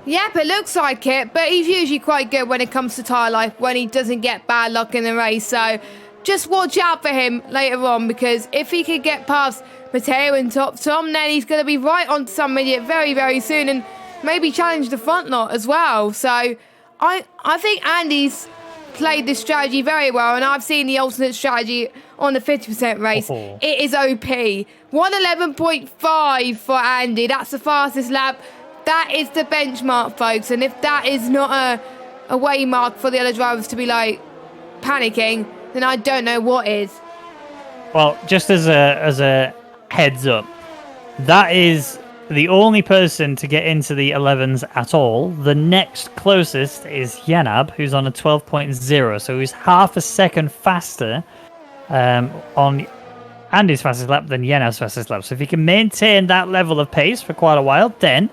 Yep, it looks like it, but he's usually quite good when it comes to tyre life, when he doesn't get bad luck in the race. So just watch out for him later on, because if he could get past Matteo and Top Tom, then he's going to be right on some idiot very, very soon and maybe challenge the front lot as well. So I think Andy's played this strategy very well, and I've seen the alternate strategy on the 50% race. Oh. It is OP. 111.5 for Andy. That's the fastest lap. That is the benchmark, folks. And if that is not a way mark for the other drivers to be like panicking, then I don't know what is. Well, just as a heads up, that is the only person to get into the 11s at all. The next closest is Yenab, who's on a 12.0, so he's half a second faster on Andy's fastest lap than Yenab's fastest lap. So if he can maintain that level of pace for quite a while, then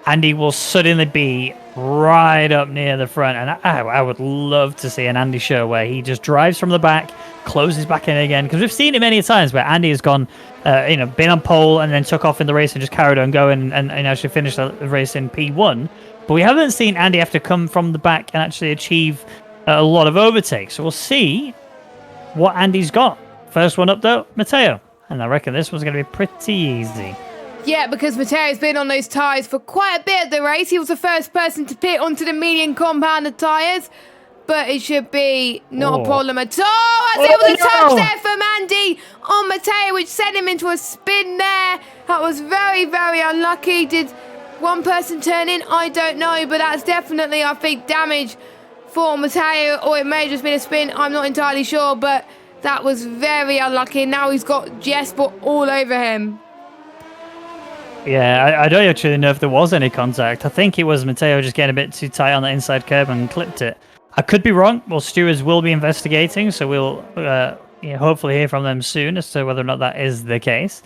Andy will suddenly be right up near the front. And I would love to see an Andy show where he just drives from the back, closes back in again, because we've seen it many times where Andy has gone, been on pole and then took off in the race and just carried on going and actually finished the race in P1. But we haven't seen Andy have to come from the back and actually achieve a lot of overtakes. So we'll see what Andy's got. First one up, though, Matteo. And I reckon this one's going to be pretty easy. Yeah, because Matteo's been on those tyres for quite a bit of the race. He was the first person to pit onto the medium compounded tyres. But it should be not a problem at all. As it was a touch there from Andy on Matteo, which sent him into a spin there. That was very, very unlucky. Did one person turn in? I don't know, but that's definitely, I think, damage for Matteo, or it may have just been a spin. I'm not entirely sure, but that was very unlucky. Now he's got Jesper all over him. Yeah, I don't actually know if there was any contact. I think it was Matteo just getting a bit too tight on the inside curb and clipped it. I could be wrong. Well, stewards will be investigating, so we'll hopefully hear from them soon as to whether or not that is the case.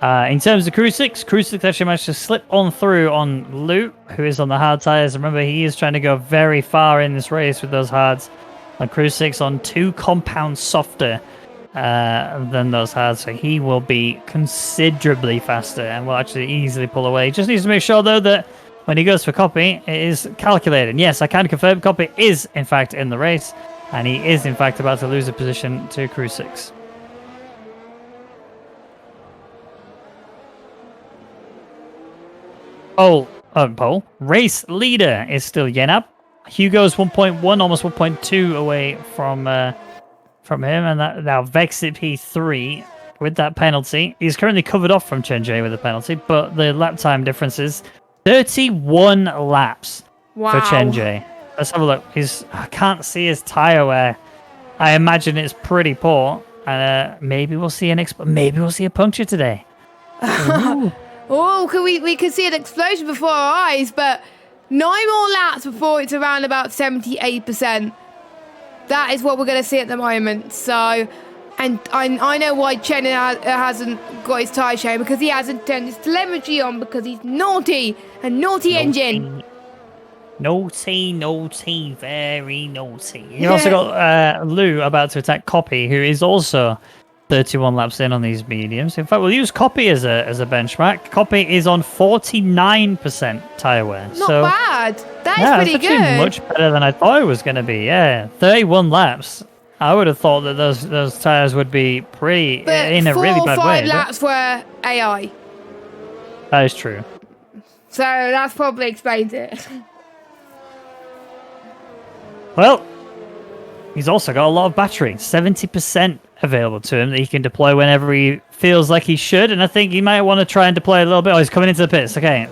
In terms of Crew 6 actually managed to slip on through on Lou, who is on the hard tyres. Remember, he is trying to go very far in this race with those hards. And Crew 6 on 2 compounds softer than those hards, so he will be considerably faster and will actually easily pull away. Just needs to make sure, though, that when he goes for Copy, it is calculated. Yes, I can confirm Copy is, in fact, in the race, and he is, in fact, about to lose a position to Crew 6. Pole. Race leader is still Yenab. Hugo's 1.1, almost 1.2 away from him, and that now Vexit P3 with that penalty. He's currently covered off from Chen Jie with the penalty, but the lap time difference is 31 laps for Chen Jie. Let's have a look. I can't see his tire wear. I imagine it's pretty poor, and maybe we'll see maybe we'll see a puncture today. Oh, we could see an explosion before our eyes, but 9 more laps before it's around about 78%. That is what we're going to see at the moment. So, and I know why Chen hasn't got his tyre chain, because he hasn't turned his telemetry on, because he's naughty. A naughty engine. Naughty, very naughty. You also got Lou about to attack Copy, who is also 31 laps in on these mediums. In fact, we'll use Copy as a benchmark. Copy is on 49% tyre wear. Not bad. That's pretty good. Much better than I thought it was going to be. Yeah, 31 laps. I would have thought that those tyres would be pretty in a really bad way. 4 or 5 laps were AI. That is true. So that's probably explains it. Well, he's also got a lot of battery, 70% available to him that he can deploy whenever he feels like he should, and I think he might want to try and deploy a little bit. Oh, he's coming into the pits. Okay,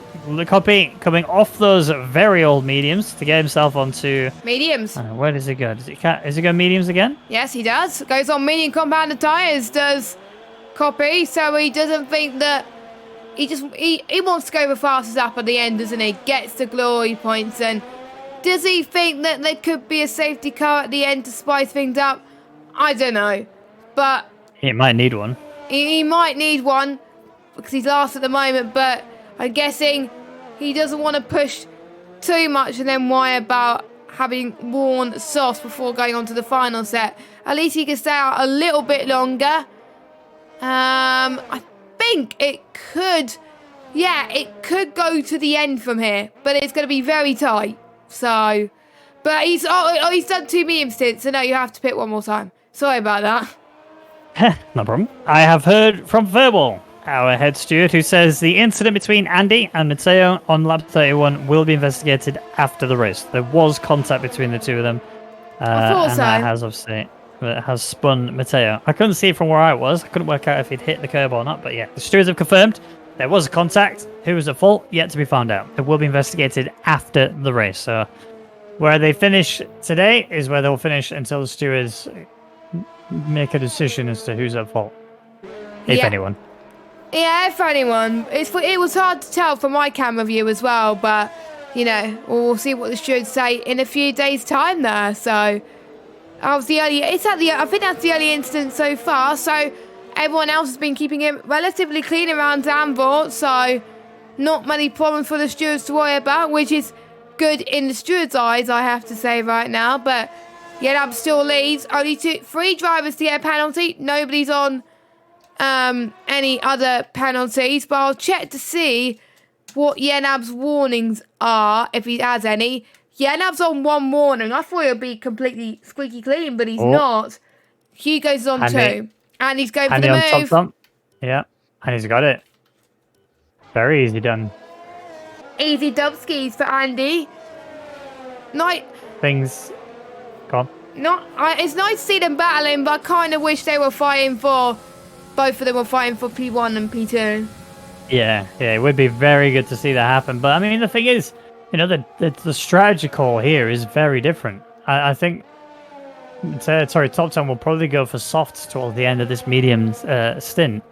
Copy coming off those very old mediums to get himself onto mediums. Where does he go? Does he go mediums again? Yes, he does. Goes on medium compounded tires. Does Copy, so he doesn't think that he wants to go the fastest lap at the end, doesn't he? Gets the glory points, and does he think that there could be a safety car at the end to spice things up? I don't know. But he might need one. He might need one because he's last at the moment, but I'm guessing he doesn't want to push too much and then worry about having worn softs before going on to the final set. At least he can stay out a little bit longer. I think it could go to the end from here, but it's going to be very tight. So, but he's done 2 medium stints, so no, you have to pit one more time. Sorry about that. No problem. I have heard from Verbal, our head steward, who says the incident between Andy and Matteo on lap 31 will be investigated after the race. There was contact between the two of them. I thought so. That has obviously has spun Matteo. I couldn't see it from where I was. I couldn't work out if he'd hit the curb or not, but yeah, the stewards have confirmed there was a contact. Who was at fault? Yet to be found out. It will be investigated after the race. So where they finish today is where they'll finish until the stewards make a decision as to who's at fault, if anyone. Yeah, if anyone. It was hard to tell from my camera view as well, but we'll see what the stewards say in a few days' time there. So, I think that's the only incident so far. So, everyone else has been keeping it relatively clean around Zandvoort. So, not many problems for the stewards to worry about, which is good in the stewards' eyes, I have to say right now. But Yenab still leads. Only 3 drivers to get a penalty. Nobody's on any other penalties. But I'll check to see what Yenab's warnings are, if he has any. Yenab's on 1 warning. I thought it would be completely squeaky clean, but he's not. Hugo's on 2. And he's going for the move. Yeah, and he's got it. Very easy done. Easy dubskis for Andy. Things... Go on. It's nice to see them battling, but I kind of wish they were fighting for both of them were fighting for P1 and P2. Yeah, it would be very good to see that happen. But I mean, the thing is, the strategy call here is very different. I think, Top 10 will probably go for softs towards the end of this medium stint.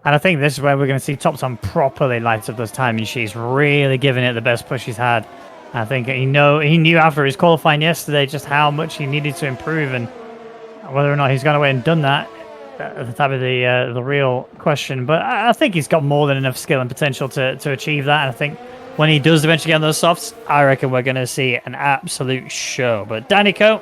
And I think this is where we're going to see Top 10 properly light up those timing sheets, really giving it the best push he's had. I think he knew after his qualifying yesterday just how much he needed to improve, and whether or not he's gone away and done that, that would be the real question. But I think he's got more than enough skill and potential to achieve that. And I think when he does eventually get on those softs, I reckon we're going to see an absolute show. But Danico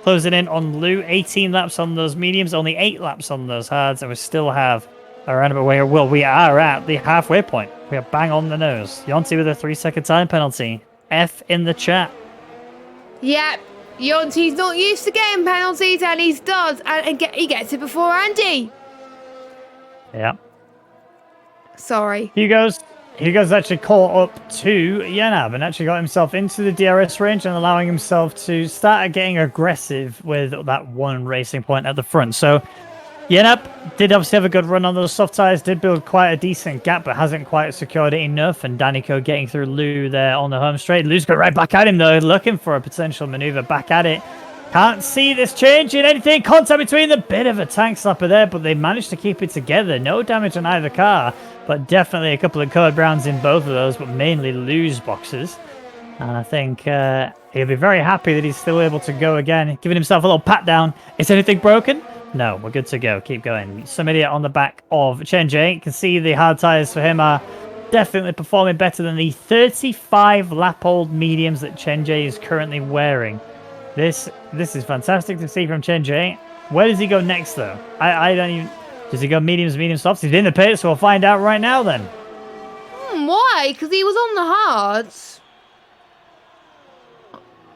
closing in on Lou, 18 laps on those mediums, only 8 laps on those hards, and we still have around about where we are at the halfway point. We are bang on the nose. Yonti with a 3-second time penalty. F in the chat. Yeah, Yonti's not used to getting penalties, and he does, and he gets it before Andy. Yeah. Sorry. Hugo's actually caught up to Yanab and actually got himself into the DRS range and allowing himself to start getting aggressive with that one racing point at the front. So Yanab did obviously have a good run on those soft tyres, did build quite a decent gap, but hasn't quite secured it enough. And Danico getting through Lou there on the home straight. Lou's got right back at him, though, looking for a potential manoeuvre back at it. Can't see this changing anything. Contact between them. Bit of a tank slapper there, but they managed to keep it together. No damage on either car, but definitely a couple of code browns in both of those, but mainly Lou's boxes. And I think he'll be very happy that he's still able to go again, giving himself a little pat down. Is anything broken? No, we're good to go. Keep going. Some idiot on the back of Chenjay. You can see the hard tyres for him are definitely performing better than the 35-lap-old mediums that Chenjay is currently wearing. This is fantastic to see from Chenjay. Where does he go next, though? I don't even... Does he go mediums, medium softs? He's in the pit, so we'll find out right now, then. Why? Because he was on the hards.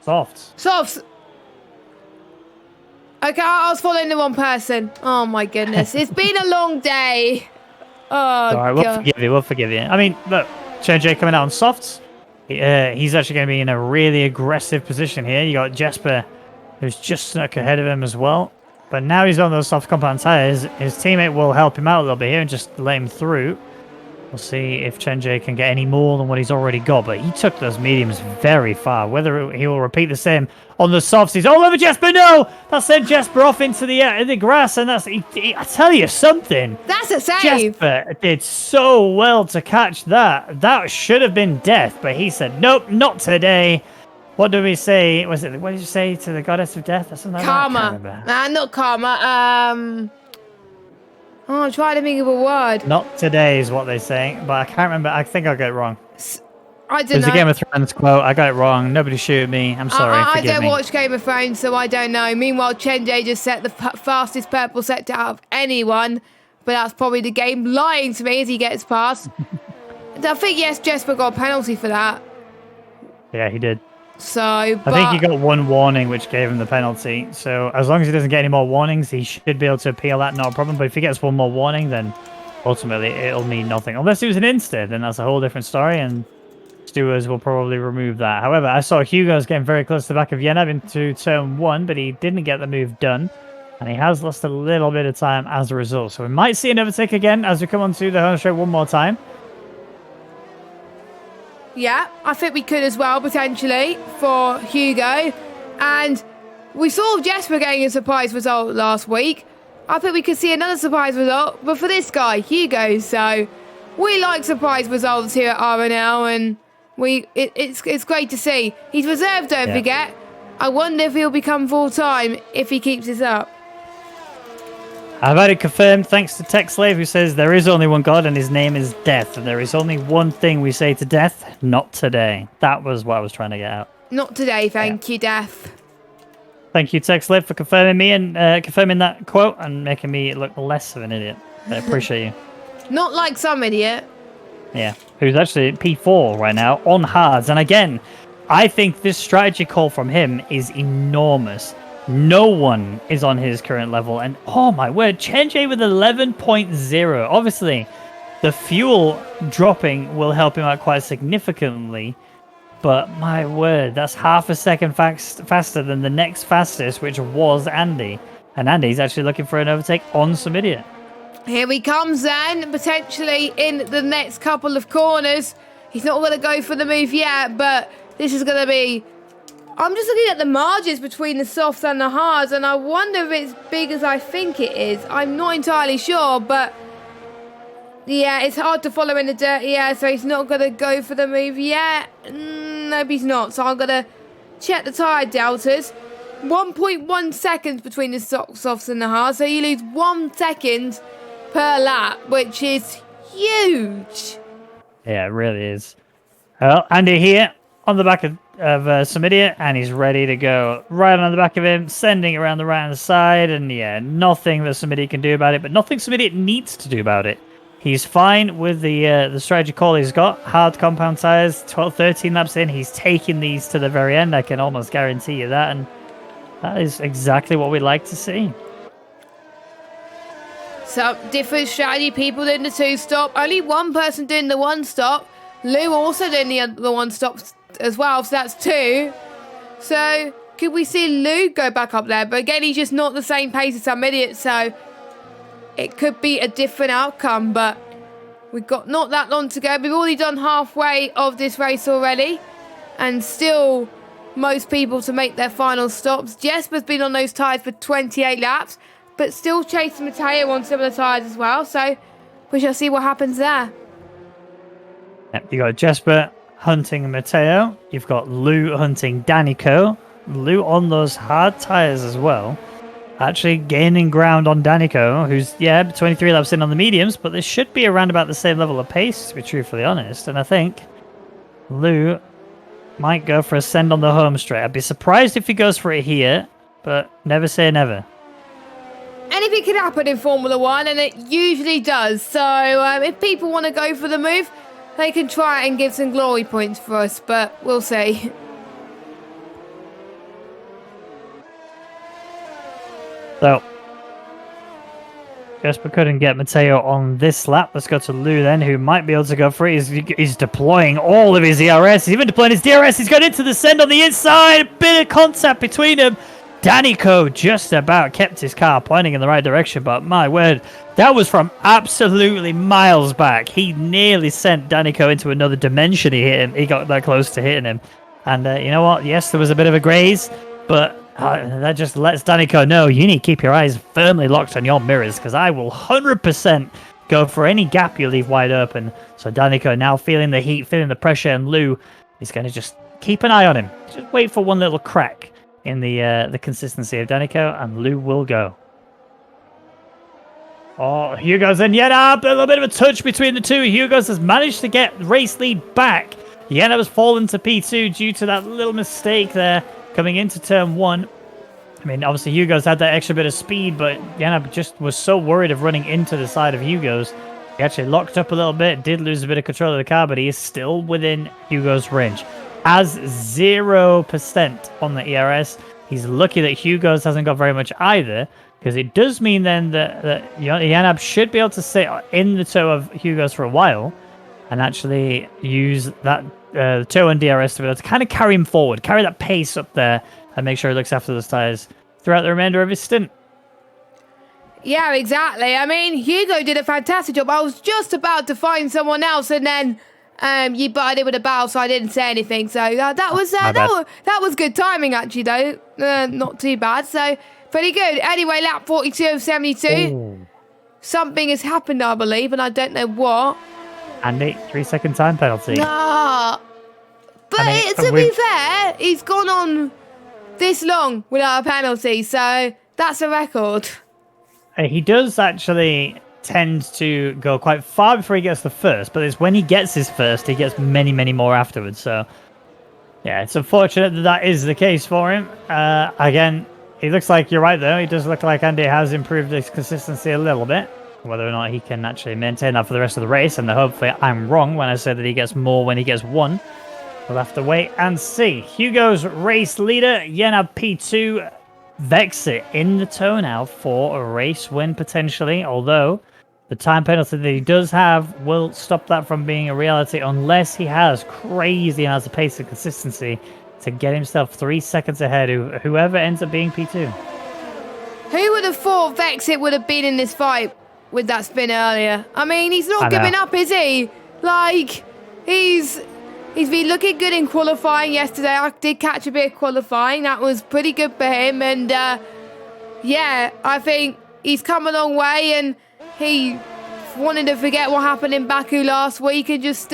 Softs. Softs. Okay, I was following the wrong person. Oh, my goodness. It's been a long day. Oh, all right, we'll forgive you. I mean, look, Chenjay coming out on softs. He's actually going to be in a really aggressive position here. You got Jesper, who's just snuck ahead of him as well. But now he's on those soft compound tires. His teammate will help him out a little bit here and just let him through. We'll see if Chenjay can get any more than what he's already got. But he took those mediums very far. Whether he will repeat the same on the softs. He's all over Jesper. No! That sent Jesper off into the grass. And that's... I tell you something. That's a save. Jesper did so well to catch that. That should have been death. But he said, nope, not today. What did we say? What did you say to the goddess of death or something? Karma. Not karma. Oh, I'm trying to think of a word. Not today is what they say, but I can't remember. I think I'll get it wrong. I don't know. There's a Game of Thrones quote. I got it wrong. Nobody shoot me. I'm sorry. I don't watch Game of Thrones, so I don't know. Meanwhile, Chenjay just set the fastest purple sector out of anyone, but that's probably the game lying to me as he gets past. I think, yes, Jesper got a penalty for that. Yeah, he did. So, I think he got one warning, which gave him the penalty. So as long as he doesn't get any more warnings, he should be able to appeal that, not a problem. But if he gets one more warning, then ultimately it'll mean nothing. Unless it was an insta, then that's a whole different story, and stewards will probably remove that. However, I saw Hugo's getting very close to the back of Yenab into turn 1, but he didn't get the move done. And he has lost a little bit of time as a result. So we might see an overtake again as we come onto the home straight one more time. Yeah, I think we could as well, potentially, for Hugo. And we saw Jesper getting a surprise result last week. I think we could see another surprise result, but for this guy, Hugo. So we like surprise results here at RNL, and it's great to see. He's reserved, don't forget. I wonder if he'll become full-time if he keeps this up. I've had it confirmed thanks to Tech Slave, who says there is only one God and his name is Death. And there is only one thing we say to Death, not today. That was what I was trying to get out. Not today, thank you, Death. Thank you, Tech Slave, for confirming me and confirming that quote and making me look less of an idiot. I appreciate you. Not like some idiot. Yeah, who's actually at P4 right now on hards. And again, I think this strategy call from him is enormous. No one is on his current level. And oh my word, Chenjay with 11.0. Obviously, the fuel dropping will help him out quite significantly. But my word, that's half a second faster than the next fastest, which was Andy. And Andy's actually looking for an overtake on some idiot. Here he comes then, potentially in the next couple of corners. He's not going to go for the move yet, but this is going to be... I'm just looking at the margins between the softs and the hards, and I wonder if it's big as I think it is. I'm not entirely sure, but... yeah, it's hard to follow in the dirt. Yeah, so he's not going to go for the move yet. No, he's not. So I'm going to check the tyre deltas. 1.1 seconds between the softs and the hards. So you lose 1 second per lap, which is huge. Yeah, it really is. Well, Andy here on the back of Samidia, and he's ready to go. Right on the back of him, sending it around the right-hand side, and yeah, nothing that Samidia can do about it, but nothing Samidia needs to do about it. He's fine with the strategy call he's got. Hard compound tires, 12, 13 laps in. He's taking these to the very end. I can almost guarantee you that, and that is exactly what we like to see. So, different strategy, people doing the 2-stop. Only one person doing the 1-stop. Lou also doing the 1-stop as well, so that's 2. So, could we see Lou go back up there? But again, he's just not the same pace as some idiots, so it could be a different outcome. But we've got not that long to go. We've already done halfway of this race already, and still most people to make their final stops. Jesper's been on those tyres for 28 laps, but still chasing Matteo on some of the tyres as well. So we shall see what happens there. Yep, you got Jesper hunting Matteo. You've got Lou hunting Danico. Lou on those hard tyres as well. Actually gaining ground on Danico, who's, 23 laps in on the mediums, but this should be around about the same level of pace, to be truthfully honest. And I think Lou might go for a send on the home straight. I'd be surprised if he goes for it here, but never say never. Anything can happen in Formula 1, and it usually does. So if people want to go for the move, they can try and give some glory points for us, but we'll see. So, Jesper couldn't get Matteo on this lap. Let's go to Lou then, who might be able to go for it. He's deploying all of his ERS. He's even deploying his DRS. He's got into the send on the inside. A bit of contact between them. Danico just about kept his car pointing in the right direction, but my word, that was from absolutely miles back. He nearly sent Danico into another dimension. He hit him. He got that close to hitting him. And you know what? Yes, there was a bit of a graze, but that just lets Danico know you need to keep your eyes firmly locked on your mirrors, because I will 100% go for any gap you leave wide open. So Danico now feeling the heat, feeling the pressure, and Lou is going to just keep an eye on him. Just wait for one little crack in the consistency of Danico, and Lou will go. Oh, Hugo's in Yenab. A little bit of a touch between the two. Hugo's has managed to get race lead back. Yenab has fallen to P2 due to that little mistake there coming into turn 1. I mean, obviously Hugo's had that extra bit of speed, but Yenab just was so worried of running into the side of Hugo's. He actually locked up a little bit, did lose a bit of control of the car, but he is still within Hugo's range. Has 0% on the ERS. He's lucky that Hugo's hasn't got very much either, because it does mean then that Yenab should be able to sit in the toe of Hugo's for a while and actually use that toe and DRS to be able to kind of carry him forward, carry that pace up there, and make sure he looks after those tyres throughout the remainder of his stint. Yeah, exactly. I mean, Hugo did a fantastic job. I was just about to find someone else, and then you butted it with a bow, so I didn't say anything. So that was good timing, actually, though. Not too bad. So pretty good. Anyway, lap 42 of 72. Ooh. Something has happened, I believe, and I don't know what. Andy, 3-second time penalty. Nah. But to be fair, he's gone on this long without a penalty, so that's a record. He does actually tend to go quite far before he gets the first, but it's when he gets his first, he gets many, many more afterwards. So, yeah, it's unfortunate that that is the case for him. Again, he looks like you're right, though. He does look like Andy has improved his consistency a little bit. Whether or not he can actually maintain that for the rest of the race, and hopefully I'm wrong when I say that he gets more when he gets one. We'll have to wait and see. Hugo's race leader, Yenab P2, Vexit in the tow now for a race win potentially, although the time penalty that he does have will stop that from being a reality unless he has crazy amounts of pace and consistency to get himself 3 seconds ahead of whoever ends up being P2. Who would have thought Vexit would have been in this fight? with that spin earlier. I mean, he's I not know. giving up, is he? Like, he's been looking good in qualifying yesterday. I did catch a bit of qualifying. That was pretty good for him. And, yeah, I think he's come a long way, and he wanted to forget what happened in Baku last week and just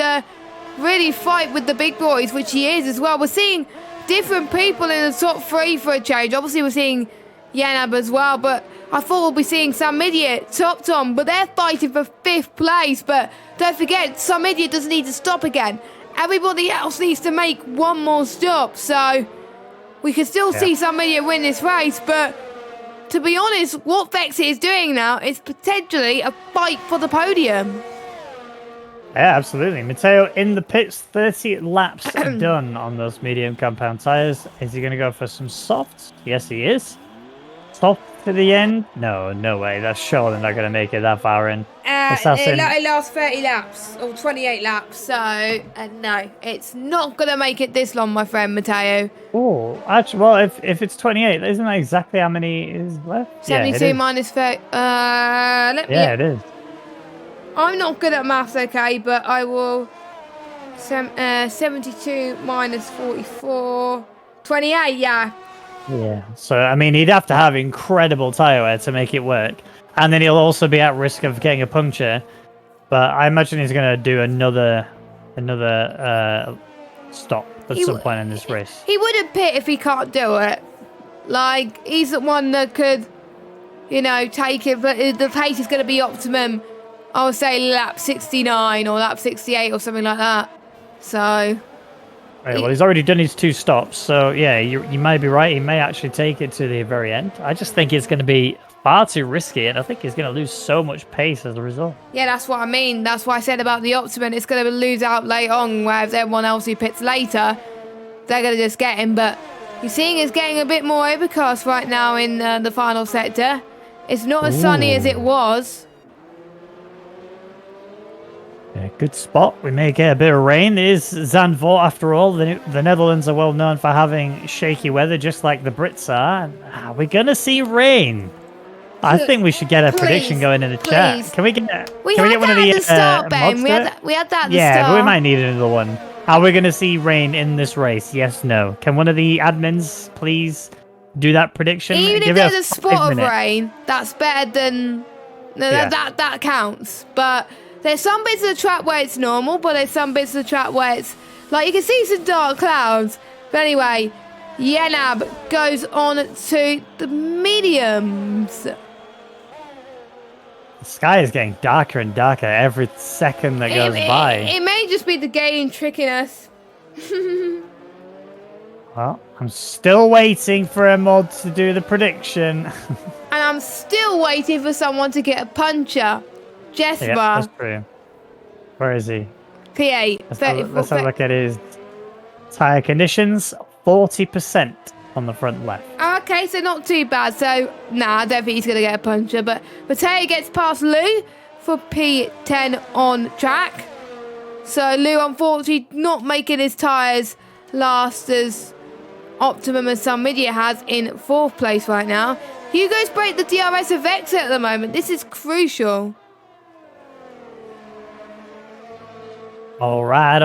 really fight with the big boys, which he is as well. We're seeing different people in the top 3 for a change. Obviously, we're seeing Yanab as well, but I thought we'll be seeing Some Idiot, Top Tom, but they're fighting for 5th place. But don't forget, Some Idiot doesn't need to stop again. Everybody else needs to make one more stop, so we can still see Some Idiot win this race, but to be honest, what Vexit is doing now is potentially a fight for the podium. Yeah, absolutely. Matteo in the pits, 30 laps done on those medium compound tires. Is he going to go for some softs? Yes, he is. Soft to the end? No, no way. That's surely not going to make it that far in. It lasts 30 laps, or 28 laps, so no, it's not going to make it this long, my friend Matteo. Oh, actually, well, if it's 28, isn't that exactly how many is left? 72 minus 30. It is. I'm not good at maths, okay, but I will. 72 minus 44. 28, yeah. Yeah. So, I mean, he'd have to have incredible tyre wear to make it work. And then he'll also be at risk of getting a puncture. But I imagine he's going to do another stop at some point in this race. He wouldn't pit if he can't do it. Like, he's the one that could, take it, but the pace is going to be optimum. I would say lap 69 or lap 68 or something like that. So... Right, well, he's already done his 2 stops, so yeah, you may be right. He may actually take it to the very end. I just think it's going to be far too risky, and I think he's going to lose so much pace as a result. Yeah, that's what I mean. That's what I said about the Optimum. It's going to lose out late on, whereas everyone else who pits later, they're going to just get him. But you're seeing it's getting a bit more overcast right now in the final sector. It's not as sunny as it was. Yeah, good spot. We may get a bit of rain. It is Zandvoort after all. The Netherlands are well known for having shaky weather, just like the Brits are. Are we going to see rain? I think we should get a prediction going in the chat. Can we get one of the start, Ben. mods We had that at the start. Yeah, but we might need another one. Are we going to see rain in this race? Yes, no. Can one of the admins please do that prediction? Even if there's a spot of rain, that's better than... That counts. But... there's some bits of the track where it's normal, but there's some bits of the track where it's... like, you can see some dark clouds. But anyway, Yanab goes on to the mediums. The sky is getting darker and darker every second that goes by. It may just be the game tricking us. Well, I'm still waiting for a mod to do the prediction. And I'm still waiting for someone to get a puncher. Jesper. Yeah, that's true. Where is he? P8. Let's have a look at his tyre conditions. 40% on the front left. Okay, so not too bad. So, nah, I don't think he's going to get a puncher. But Mateo gets past Lou for P10 on track. So, Lou, unfortunately, not making his tyres last as optimum as Some Idiot has in 4th place right now. Hugo's break the DRS of Vexit at the moment. This is crucial. All right.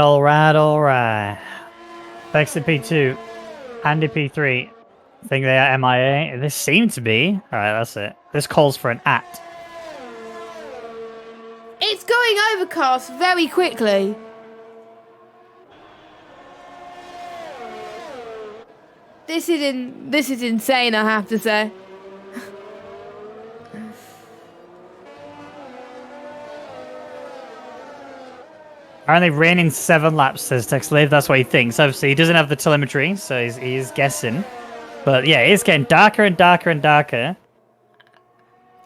Vexit P2, Andy P3. I think they are MIA. This seemed to be. All right, that's it. This calls for an at. It's going overcast very quickly. This is insane, I have to say. Apparently raining 7 laps, says TechSlave. That's what he thinks. Obviously, he doesn't have the telemetry, so he's guessing. But yeah, it's getting darker and darker and darker.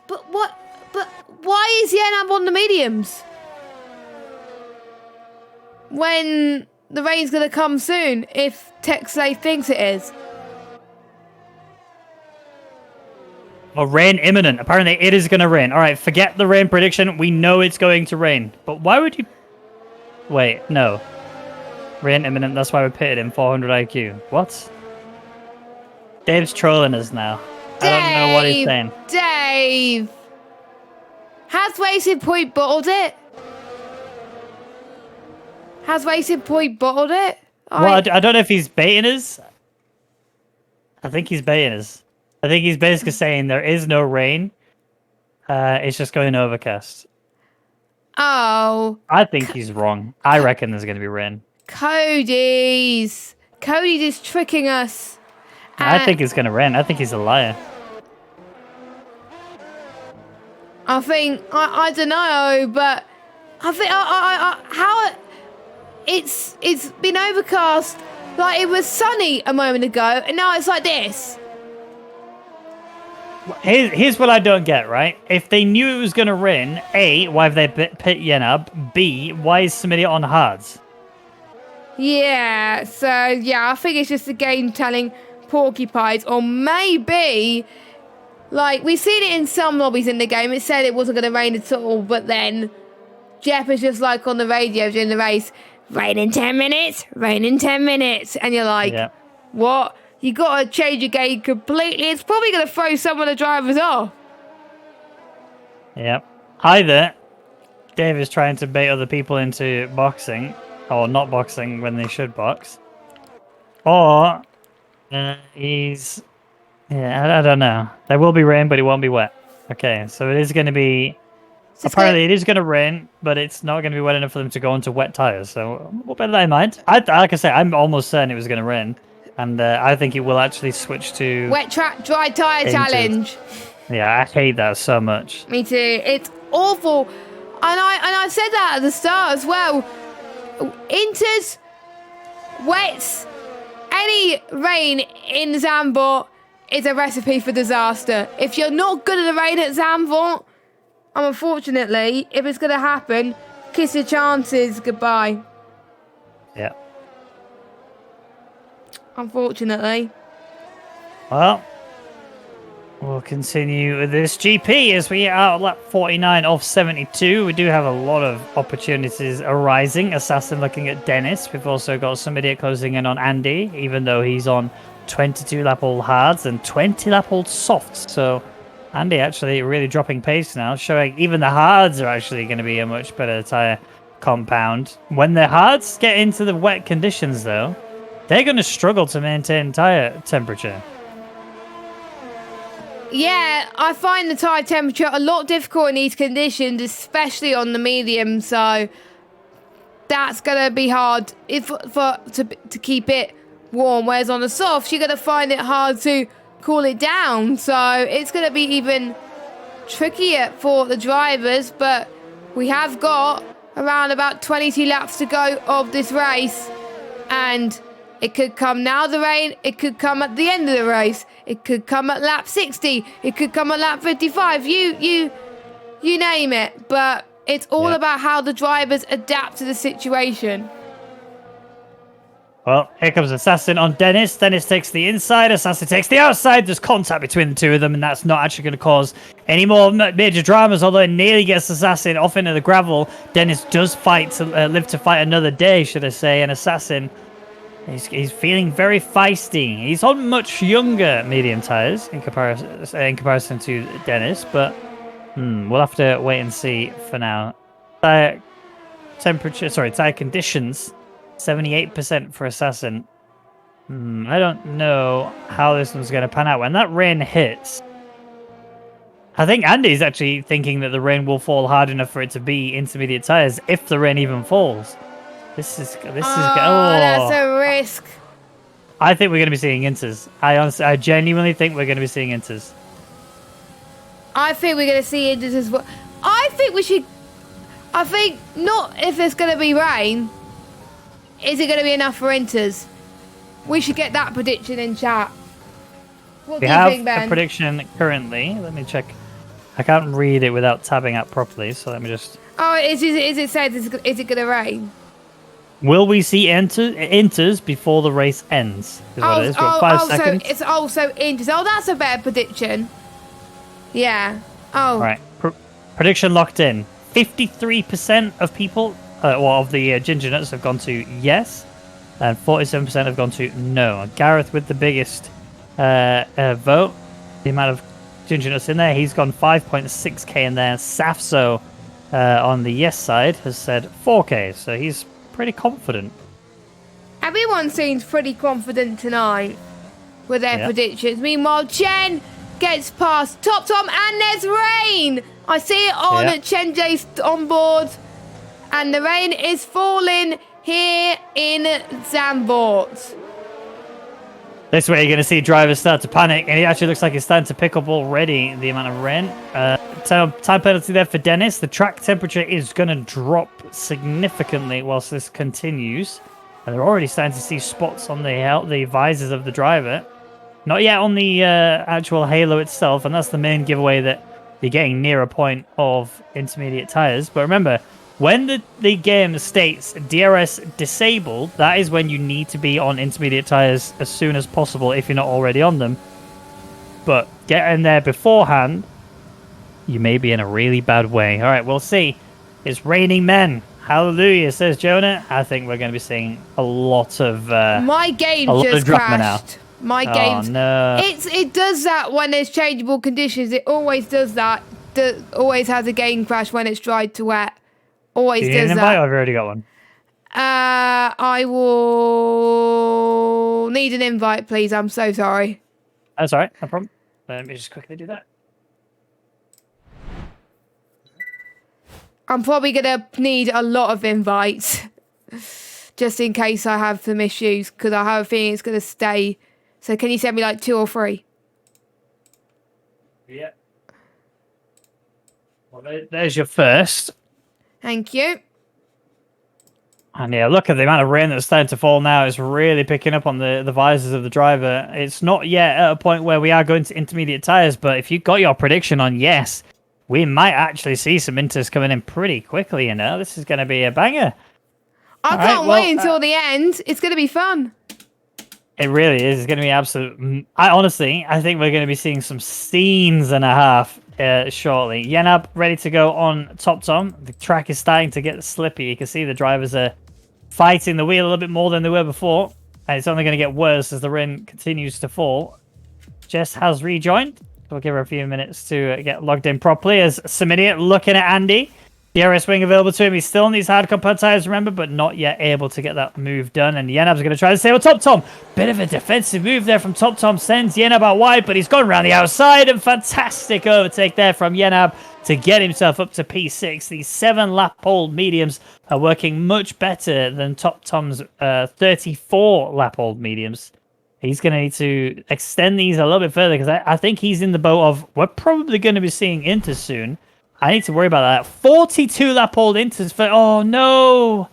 But why is Yanab on the mediums? When the rain's going to come soon, if TechSlave thinks it is. Well, rain imminent. Apparently, it is going to rain. All right, forget the rain prediction. We know it's going to rain. But why would you... Wait, no. Rain imminent, that's why we pitted him 400 IQ. What? Dave's trolling us now. I don't know what he's saying. Dave! Has Racing Point bottled it? Has Racing Point bottled it? Well, I don't know if he's baiting us. I think he's baiting us. I think he's basically saying there is no rain. It's just going overcast. Oh. I think he's wrong. I reckon there's going to be rain. Cody's is tricking us. I think it's going to rain. I think he's a liar. I don't know, but I think how it's been overcast. Like it was sunny a moment ago, and now it's like this. Here's what I don't get, right? If they knew it was going to rain, A, why have they pit Yen up? B, why is somebody on hards? Yeah, so yeah, I think it's just the game telling porcupines, or maybe, like, we've seen it in some lobbies in the game, it said it wasn't going to rain at all, but then Jeff is just like on the radio during the race, rain in 10 minutes, rain in 10 minutes, and you're like, Yeah. What? You got to change your game completely. It's probably going to throw some of the drivers off. Yep. Either Dave is trying to bait other people into boxing, or not boxing when they should box, or he's... Yeah, I don't know. There will be rain, but it won't be wet. Okay, so it is going to be... Apparently, it is going to rain, but it's not going to be wet enough for them to go into wet tires. So we'll bear that in mind. Like I say, I'm almost certain it was going to rain. And I think it will actually switch to... Wet track, dry tyre challenge. Yeah, I hate that so much. Me too. It's awful. And I said that at the start as well. Inters, wets, any rain in Zandvoort is a recipe for disaster. If you're not good at the rain at Zandvoort, unfortunately, if it's going to happen, kiss your chances goodbye. Yeah. Unfortunately. Well, we'll continue with this GP as we are at lap 49 off 72. We do have a lot of opportunities arising. Assassin looking at Dennis. We've also got some idiot closing in on Andy, even though he's on 22 lap old hards and 20 lap old softs. So Andy actually really dropping pace now, showing even the hards are actually going to be a much better tyre compound. When the hards get into the wet conditions, though, they're going to struggle to maintain tyre temperature. Yeah, I find the tyre temperature a lot difficult in these conditions, especially on the medium, so that's going to be hard to keep it warm, whereas on the softs, you're going to find it hard to cool it down, so it's going to be even trickier for the drivers, but we have got around about 22 laps to go of this race, and it could come now, the rain. It could come at the end of the race. It could come at lap 60. It could come at lap 55. You name it. But it's all about how the drivers adapt to the situation. Well, here comes Assassin on Dennis. Dennis takes the inside. Assassin takes the outside. There's contact between the two of them, and that's not actually going to cause any more major dramas, although it nearly gets Assassin off into the gravel. Dennis does fight to live to fight another day, should I say, and Assassin... He's feeling very feisty. He's on much younger medium tires in comparison to Dennis, but we'll have to wait and see for now. Tire conditions, 78% for Assassin. I don't know how this one's going to pan out. When that rain hits, I think Andy's actually thinking that the rain will fall hard enough for it to be intermediate tires, if the rain even falls. This is that's a risk. I think we're going to be seeing inters. I genuinely think we're going to be seeing inters. I think we're going to see inters as well. I think not if there's going to be rain. Is it going to be enough for inters? We should get that prediction in chat. What do you think, Ben? We have a prediction currently. Let me check. I can't read it without tabbing up properly, so let me just... Oh, is it said, is it going to rain? Will we see inters before the race ends? Is what it is. We've got 5 seconds. So it's also inters. Oh, that's a better prediction. Yeah. Oh. Right. Prediction locked in. 53% of people, of the ginger nuts have gone to yes, and 47% have gone to no. Gareth with the biggest vote. The amount of Ginger Nuts in there. He's gone 5.6k in there. Safso on the yes side has said 4k, so he's pretty confident. Everyone seems pretty confident tonight with their predictions. Meanwhile, Chen gets past Top Tom, and there's rain. I see it on Chenjay's on board, and the rain is falling here in Zandvoort. This way, you're going to see drivers start to panic, and it actually looks like it's starting to pick up already the amount of rain. Time penalty there for Dennis. The track temperature is going to drop significantly whilst this continues. And they're already starting to see spots on the visors of the driver. Not yet on the actual halo itself, and that's the main giveaway that you're getting near a point of intermediate tires. But remember, when the game states DRS disabled, that is when you need to be on intermediate tires as soon as possible if you're not already on them. But get in there beforehand, you may be in a really bad way. All right, we'll see. It's raining men. Hallelujah, says Jonah. I think we're going to be seeing a lot of my game just crashed. Now. My game. No. It does that when there's changeable conditions. It always does that. Always has a game crash when it's dry to wet. Always does that. Do you need an invite, or have you already got one? I will need an invite, please. I'm so sorry. That's all right. No problem. Let me just quickly do that. I'm probably going to need a lot of invites just in case I have some issues, because I have a feeling it's going to stay. So can you send me like 2 or 3? Yeah. Well, there's your first. Thank you. And yeah, look at the amount of rain that's starting to fall now. It's really picking up on the visors of the driver. It's not yet at a point where we are going to intermediate tires, but if you got your prediction on yes, we might actually see some inters coming in pretty quickly, you know? This is going to be a banger. I can't wait until the end. It's going to be fun. It really is. It's going to be absolute... I think we're going to be seeing some scenes and a half shortly. Yenab ready to go on Top Tom. The track is starting to get slippy. You can see the drivers are fighting the wheel a little bit more than they were before. And it's only going to get worse as the rain continues to fall. Jess has rejoined. We'll give her a few minutes to get logged in properly. As Simidiot looking at Andy. DRS wing available to him. He's still on these hard compound tires, remember, but not yet able to get that move done. And Yenab's going to try to stay with Top Tom. Bit of a defensive move there from Top Tom. Sends Yenab out wide, but he's gone around the outside. And fantastic overtake there from Yenab to get himself up to P6. These 7-lap-old mediums are working much better than Top Tom's 34-lap-old mediums. He's going to need to extend these a little bit further because I think he's in the boat of we're probably going to be seeing inters soon. I need to worry about that. 42-lap-old inters for... Oh, no!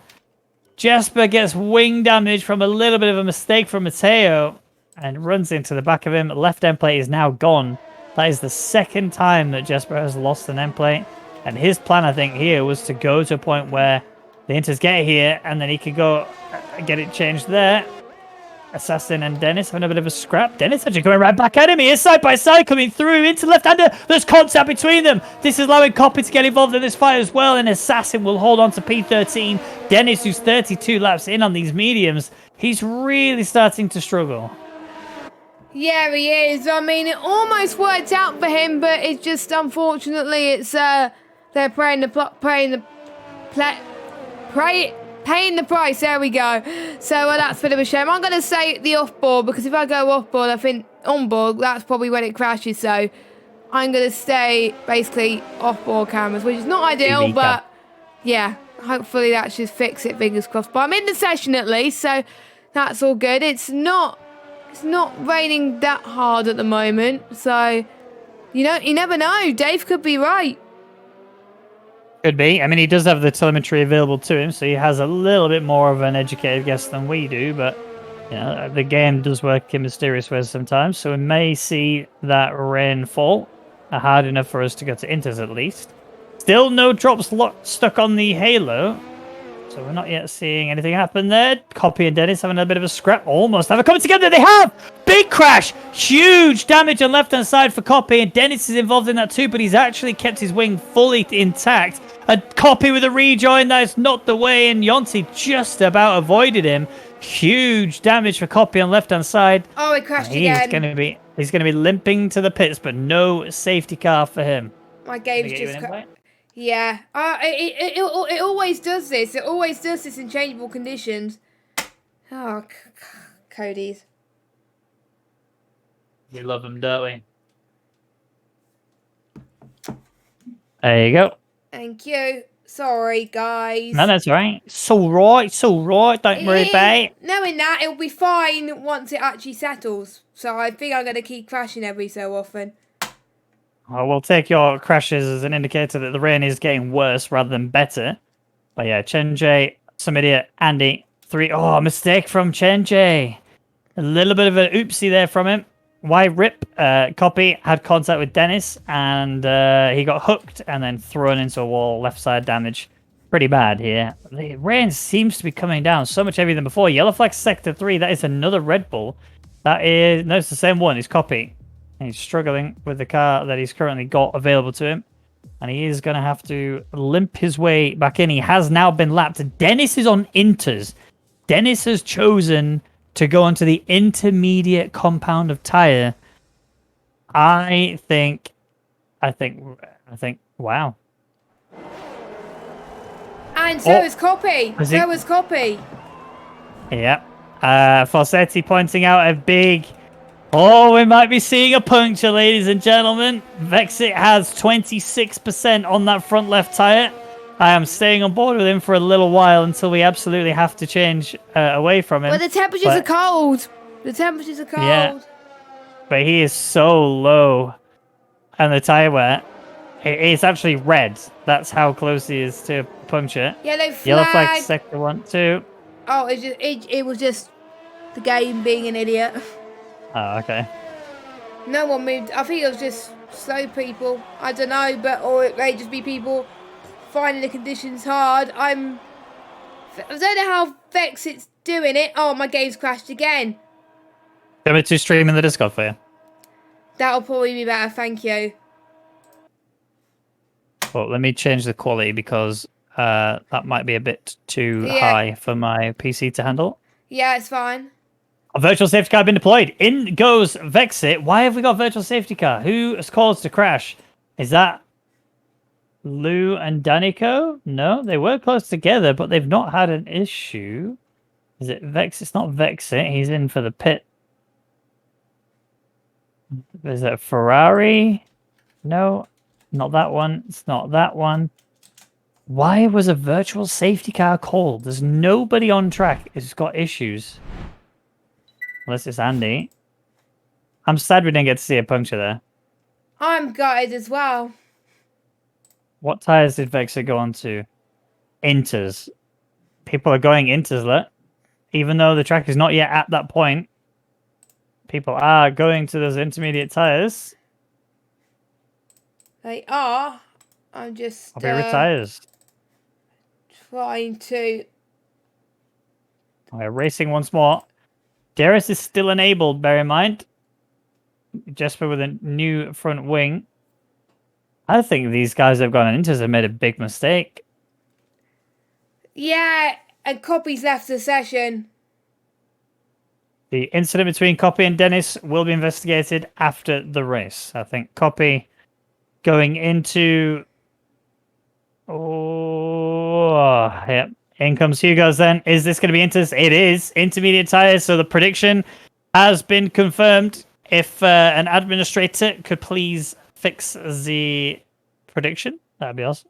Jasper gets wing damage from a little bit of a mistake from Mateo and runs into the back of him. Left end plate is now gone. That is the second time that Jasper has lost an end plate. And his plan, I think, here was to go to a point where the inters get here and then he could go get it changed there. Assassin and Dennis having a bit of a scrap. Dennis actually coming right back at him. He is side by side coming through into left-hander. There's contact between them. This is allowing Copy to get involved in this fight as well. And Assassin will hold on to P13. Dennis, who's 32 laps in on these mediums, he's really starting to struggle. Yeah, he is. I mean, it almost worked out for him, but it's just unfortunately it's they're paying the price. There we go. So that's a bit of a shame. I'm going to say the off-board because if I go off-board, I think on-board, that's probably when it crashes. So I'm going to stay basically off-board cameras, which is not ideal, but yeah, hopefully that should fix it, fingers crossed. But I'm in the session at least, so that's all good. It's not raining that hard at the moment, so you never know. Dave could be right. Could be. I mean, he does have the telemetry available to him, so he has a little bit more of an educated guess than we do, but you know, the game does work in mysterious ways sometimes, so we may see that rain fall hard enough for us to go to inters at least. Still no drops stuck on the halo, so we're not yet seeing anything happen there. Copy and Dennis having a bit of a scrap. Almost have it coming together. They have! Big crash! Huge damage on left-hand side for Copy, and Dennis is involved in that too, but he's actually kept his wing fully intact. A Copy with a rejoin. That is not the way, and Yonti just about avoided him. Huge damage for Copy on left-hand side. Oh, it crashed again. Going to be... He's going to be limping to the pits, but no safety car for him. My game's Get you just... an invite? Yeah. It always does this. It always does this in changeable conditions. Oh, Cody's. We love him, don't we? There you go. Thank you. Sorry, guys. No, that's all right. It's all right. It's all right. Don't worry about it. Knowing that, it'll be fine once it actually settles. So I think I'm going to keep crashing every so often. Well, we'll take your crashes as an indicator that the rain is getting worse rather than better. But yeah, Chenjay, some idiot, Andy, 3. Oh, mistake from Chenjay. A little bit of an oopsie there from him. Why rip? Copy had contact with Dennis and he got hooked and then thrown into a wall. Left side damage. Pretty bad here. The rain seems to be coming down so much heavier than before. Yellow flag sector 3. That is another Red Bull. That is... No, it's the same one. It's Copy. And he's struggling with the car that he's currently got available to him. And he is going to have to limp his way back in. He has now been lapped. Dennis is on inters. Dennis has chosen to go onto the intermediate compound of tire. I think, wow. And so is Copy. So is Copy. Yeah. Fossetti pointing out a big... Oh, we might be seeing a puncture, ladies and gentlemen. Vexit has 26% on that front left tire. I am staying on board with him for a little while until we absolutely have to change away from him. But the temperatures are cold. The temperatures are cold. Yeah, but he is so low. And the tire wear, it's actually red. That's how close he is to puncture. Yellow flag. Yellow flag, sector 1, 2. Oh, it was just the game being an idiot. Oh, okay. No one moved. I think it was just slow people. I don't know, or it may just be people finding the conditions hard. I don't know how Vexit's doing it. Oh, my game's crashed again. Do me to stream in the Discord for you. That'll probably be better, thank you. Well, let me change the quality because that might be a bit too high for my PC to handle. Yeah, it's fine. A virtual safety car been deployed. In goes Vexit. Why have we got virtual safety car? Who has caused the crash? Is that Lou and Danico? No, they were close together, but they've not had an issue. Is it Vex? It's not Vexit. He's in for the pit. Is it Ferrari? No, not that one. It's not that one. Why was a virtual safety car called? There's nobody on track. It's got issues. Unless it's Andy. I'm sad we didn't get to see a puncture there. I'm gutted as well. What tires did Vexit go on to? Inters. People are going inters, look. Even though the track is not yet at that point, people are going to those intermediate tires. They are. I'm just I'll be tires. trying to... We're racing once more. Darius is still enabled, bear in mind. Jesper with a new front wing. I think these guys that have gone on inters have made a big mistake. Yeah, and Copy's left the session. The incident between Copy and Dennis will be investigated after the race. I think Copy going into... Oh, yeah. In comes Hugo's then. Is this going to be inters? It is. Intermediate tires, so the prediction has been confirmed. If an administrator could please fix the prediction, that'd be awesome.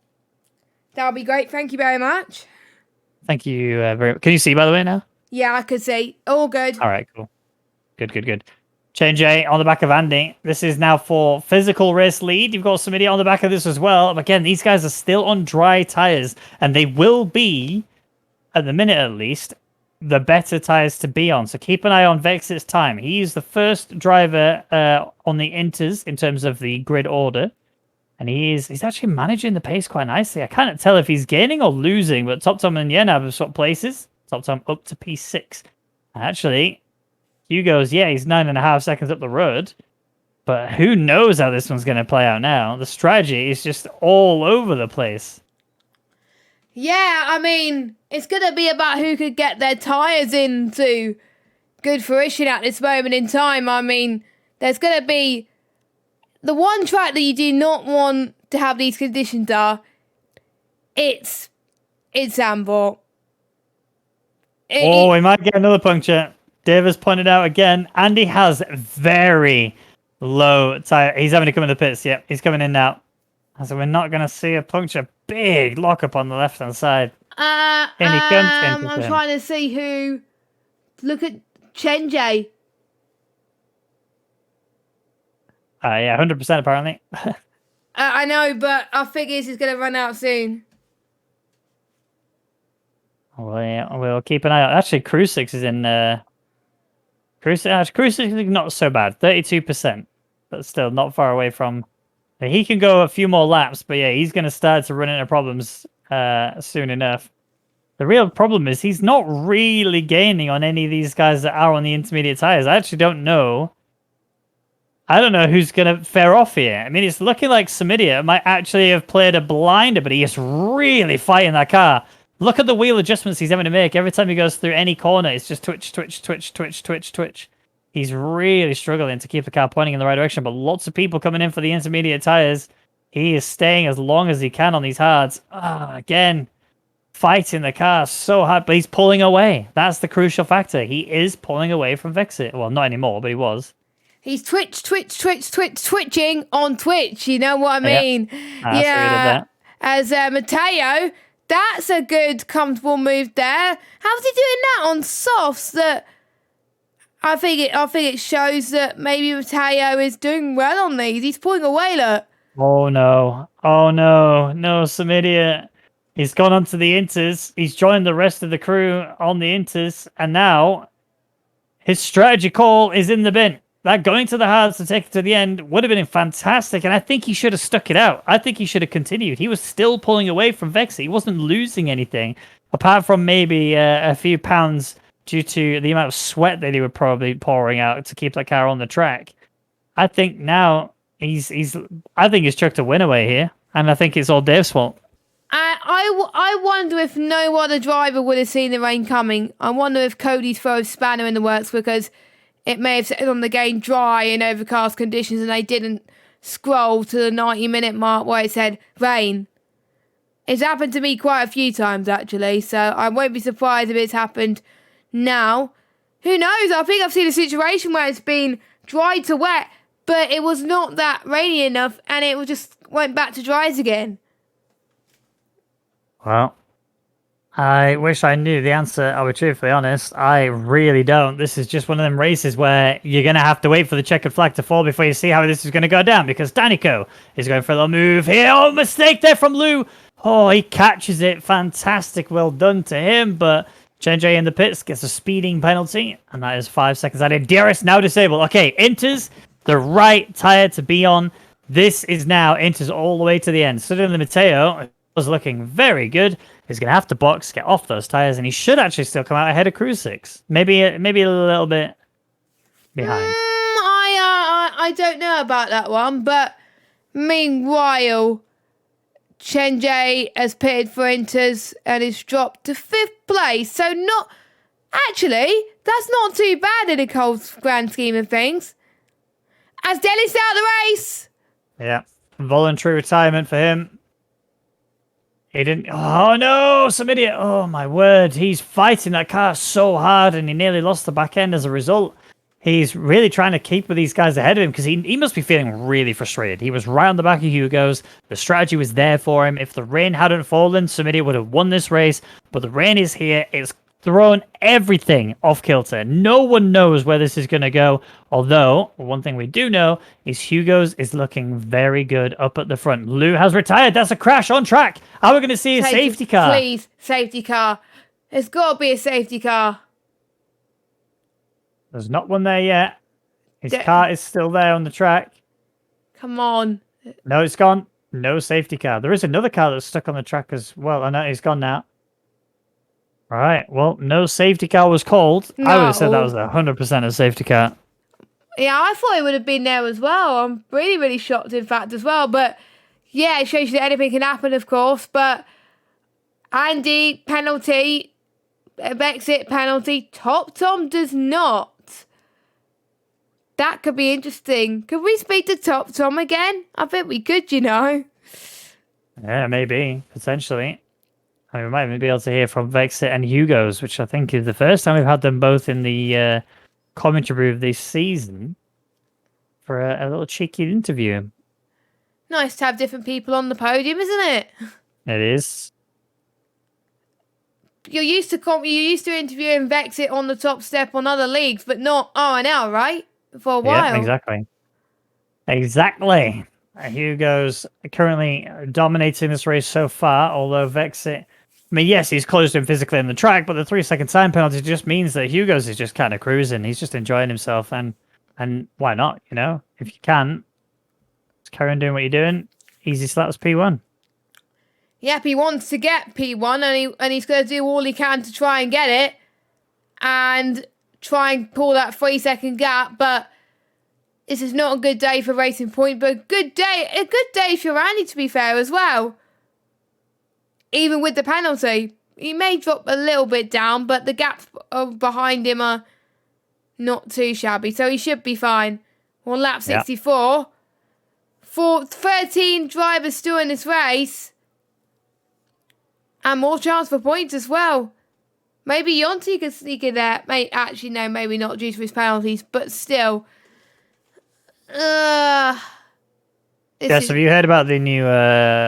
That would be great. Thank you very much. Thank you very much. Can you see, by the way, now? Yeah, I could see. All good. All right, cool. Good. Change A on the back of Andy. This is now for physical race lead. You've got some idiot on the back of this as well. But again, these guys are still on dry tires, and they will be, at the minute at least, the better tires to be on. So keep an eye on Vexit's time. He's the first driver on the inters in terms of the grid order. And he's actually managing the pace quite nicely. I can't tell if he's gaining or losing, but Top Tom and Yenab have swapped places. Top Tom up to P6. Actually, Hugo's, yeah, he's 9.5 seconds up the road. But who knows how this one's going to play out now. The strategy is just all over the place. Yeah, I mean, it's going to be about who could get their tyres into good fruition at this moment in time. I mean, there's going to be the one track that you do not want to have these conditions it's Zandvoort. We might get another puncture. Dave has pointed out again, Andy has very low tire. He's having to come in the pits. Yep, he's coming in now. So we're not going to see a puncture. Big lockup on the left-hand side. I'm trying to see who. Look at Chenjay. Yeah, 100% apparently. I know, but I think he's going to run out soon. Well, yeah, we'll keep an eye out. Actually, Crucix is in. Crucix is not so bad, 32%, but still not far away from. He can go a few more laps, but yeah, he's going to start to run into problems soon enough. The real problem is he's not really gaining on any of these guys that are on the intermediate tires. I actually don't know. I don't know who's going to fare off here. I mean, it's looking like Samidia might actually have played a blinder, but he is really fighting that car. Look at the wheel adjustments he's having to make. Every time he goes through any corner, it's just twitch, twitch, twitch, twitch, twitch, twitch. He's really struggling to keep the car pointing in the right direction, but lots of people coming in for the intermediate tires. He is staying as long as he can on these hards. Again, fighting the car so hard, but he's pulling away. That's the crucial factor. He is pulling away from Vexit. Well, not anymore, but he was. He's twitching on Twitch. You know what I mean? Yeah. As Matteo, that's a good, comfortable move there. How's he doing that on softs? That I think it shows that maybe Matteo is doing well on these. He's pulling away, look. Oh no, Samidia. He's gone onto the Inters. He's joined the rest of the crew on the Inters, and now his strategy call is in the bin. That going to the hards to take it to the end would have been fantastic, and I think he should have stuck it out. I think he should have continued. He was still pulling away from Vexit. He wasn't losing anything, apart from maybe a few pounds due to the amount of sweat that he was probably pouring out to keep that car on the track. I think now he's chucked a win away here, and I think it's all Dave's fault. I wonder if no other driver would have seen the rain coming. I wonder if Cody's throw a spanner in the works because it may have said on the game dry in overcast conditions and they didn't scroll to the 90-minute mark where it said rain. It's happened to me quite a few times, actually, so I won't be surprised if it's happened now. Who knows? I think I've seen a situation where it's been dry to wet, but it was not that rainy enough and it just went back to dries again. Well, I wish I knew the answer. I'll be truthfully honest. I really don't. This is just one of them races where you're going to have to wait for the checkered flag to fall before you see how this is going to go down, because Danico is going for a little move here. Oh, mistake there from Lou. Oh, he catches it. Fantastic. Well done to him. But Chenjay in the pits gets a speeding penalty, and that is 5 seconds added. DRS now disabled. Okay, enters the right tire to be on. This is now enters all the way to the end. Suddenly Matteo was looking very good. He's going to have to box, get off those tires, and he should actually still come out ahead of Crucix. Maybe a little bit behind. I don't know about that one, but meanwhile, Chenjay has pitted for Inters and is dropped to 5th place. So that's not too bad in a cold grand scheme of things. As Dennis out the race. Yeah, voluntary retirement for him. He didn't. Oh no, some idiot. Oh my word. He's fighting that car so hard and he nearly lost the back end as a result. He's really trying to keep with these guys ahead of him because he must be feeling really frustrated. He was right on the back of Hugo's. The strategy was there for him. If the rain hadn't fallen, Samidia would have won this race. But the rain is here. It's thrown everything off kilter. No one knows where this is going to go. Although, one thing we do know is Hugo's is looking very good up at the front. Lou has retired. That's a crash on track. Are we going to see a safety car? Please, safety car. There's got to be a safety car. There's not one there yet. His car is still there on the track. Come on. No, it's gone. No safety car. There is another car that's stuck on the track as well. I know he's gone now. All right. Well, no safety car was called. No. I would have said that was 100% a safety car. Yeah, I thought it would have been there as well. I'm really, really shocked, in fact, as well. But yeah, it shows you that anything can happen, of course. But Andy, penalty, exit penalty. Top Tom does not. That could be interesting. Could we speak to Top Tom again? I bet we could, you know. Yeah, maybe, potentially. I mean, we might even be able to hear from Vexit and Hugo's, which I think is the first time we've had them both in the commentary booth this season for a little cheeky interview. Nice to have different people on the podium, isn't it? It is. You're used to interviewing Vexit on the top step on other leagues, but not RNL, right? For a while. Yeah, exactly. Exactly. Hugo's currently dominating this race so far, although Vexit... I mean, yes, he's close to him physically on the track, but the 3-second time penalty just means that Hugo's is just kind of cruising. He's just enjoying himself, and why not, you know? If you can, just carry on doing what you're doing. Easy slaps P1. Yep, he wants to get P1, and he's going to do all he can to try and get it, and try and pull that 3-second gap, but this is not a good day for Racing Point, but a good day for Randy, to be fair, as well. Even with the penalty, he may drop a little bit down, but the gaps behind him are not too shabby, so he should be fine. On lap 64, for 13 drivers still in this race, and more chance for points as well. Maybe Yonti could sneak in there. Actually, no, maybe not due to his penalties, but still. Yes, have you heard about the new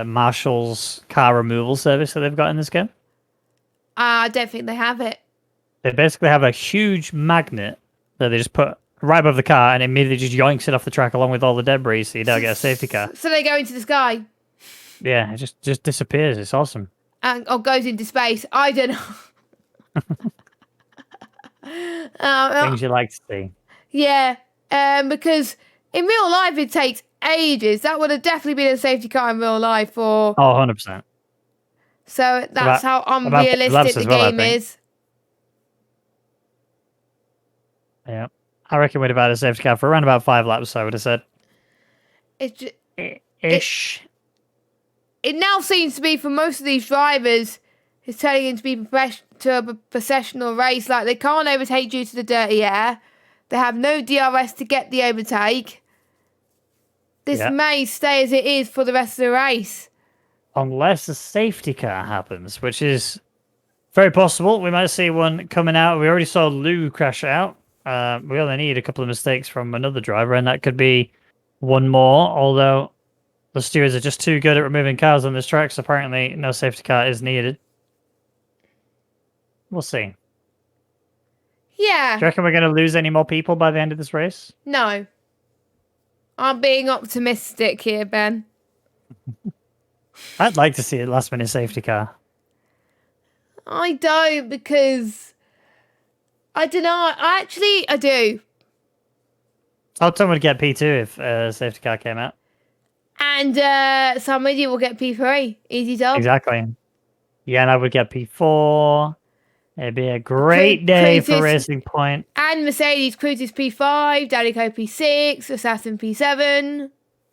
Marshall's car removal service that they've got in this game? I don't think they have it. They basically have a huge magnet that they just put right above the car and immediately just yoinks it off the track along with all the debris so you don't get a safety car. So they go into the sky? Yeah, it just disappears. It's awesome. Or goes into space. I don't know. Things you like to see. Yeah, because in real life it takes ages. That would have definitely been a safety car in real life. Oh, 100%. So that's how unrealistic the game is. Yeah. I reckon we'd have had a safety car for around about 5 laps, I would have said. Ish. It now seems to be, for most of these drivers, it's turning into be to a processional race. Like, they can't overtake due to the dirty air. They have no DRS to get the overtake. This may stay as it is for the rest of the race. Unless a safety car happens, which is very possible. We might see one coming out. We already saw Lou crash out. We only need a couple of mistakes from another driver, and that could be one more, although the stewards are just too good at removing cars on this track, so apparently no safety car is needed. We'll see. Yeah. Do you reckon we're going to lose any more people by the end of this race? No. I'm being optimistic here, Ben. I'd like to see a last-minute safety car. I don't, because I don't know. Actually, I do. Tom would get P2 if a safety car came out. And somebody will get P3. Easy job. Exactly. Yeah, and I would get P4. It'd be a great day for Racing Point. And Mercedes Cruises P5, Danico P6, Assassin P7.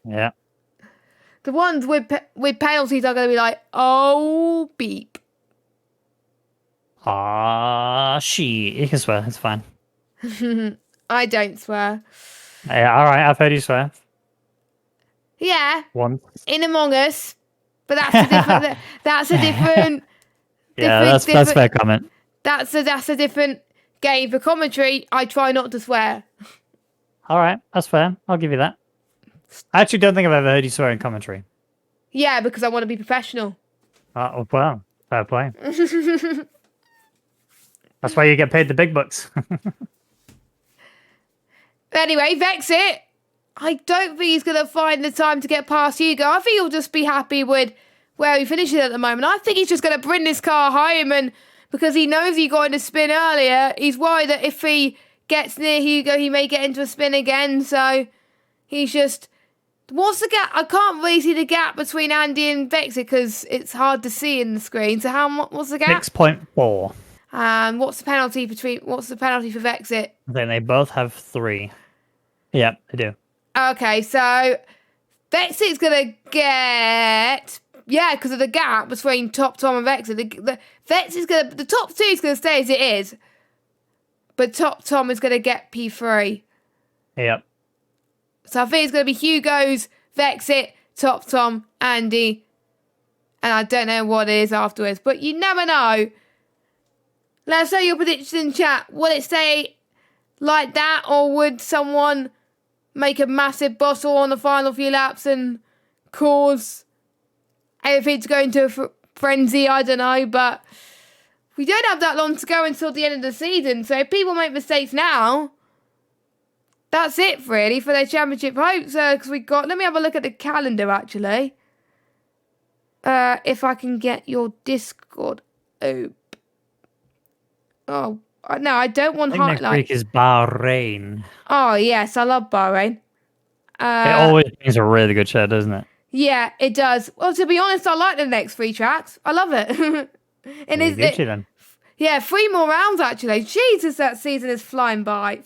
Yeah. The ones with penalties are going to be like, oh, beep. Shit. You can swear. It's fine. I don't swear. Yeah, all right. I've heard you swear. Yeah. Once. In Among Us. But that's a different... that's a different... Yeah, that's a fair comment. That's a different game for commentary. I try not to swear. All right. That's fair. I'll give you that. I actually don't think I've ever heard you swear in commentary. Yeah, because I want to be professional. Well, fair play. That's why you get paid the big bucks. Anyway, Vexit. I don't think he's going to find the time to get past Hugo. I think he'll just be happy with where he finishes at the moment. I think he's just going to bring this car home, and because he knows he got in a spin earlier, he's worried that if he gets near Hugo, he may get into a spin again. So he's just... What's the gap? I can't really see the gap between Andy and Vexit because it's hard to see in the screen. So what's the gap? 6.4. And what's the penalty for Vexit? I think they both have 3. Yeah, they do. Okay, so Vexit's gonna get because of the gap between Top Tom and Vexit. The top 2 is gonna stay as it is, but Top Tom is gonna get P3. Yep. So I think it's going to be Hugo's, Vexit, Top Tom, Andy, and I don't know what it is afterwards, but you never know. Let us know your prediction in chat. Will it stay like that, or would someone make a massive bustle on the final few laps and cause everything to go into a frenzy? I don't know, but we don't have that long to go until the end of the season, so if people make mistakes now, that's it really for their championship hopes. Because we got, let me have a look at the calendar actually. If I can get your Discord open. Oh, no, I don't want Next week is Bahrain. Oh, yes, I love Bahrain. It always brings a really good show, doesn't it? Yeah, it does. Well, to be honest, I like the next 3 tracks. I love it. And Then. Yeah, 3 more rounds actually. Jesus, that season is flown by.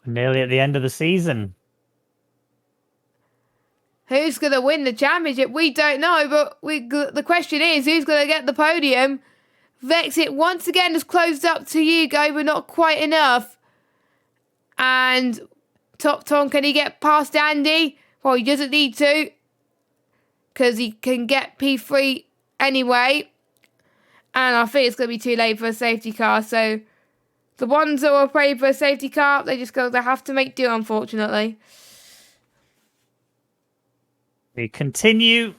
Nearly at the end of the season. Who's going to win the championship? We don't know, but the question is, who's going to get the podium? Vexit once again has closed up to Hugo, but not quite enough. And Top Tom, can he get past Andy? Well, he doesn't need to, because he can get P3 anyway. And I think it's going to be too late for a safety car. So the ones that were praying for a safety car, they have to make do, unfortunately. We continue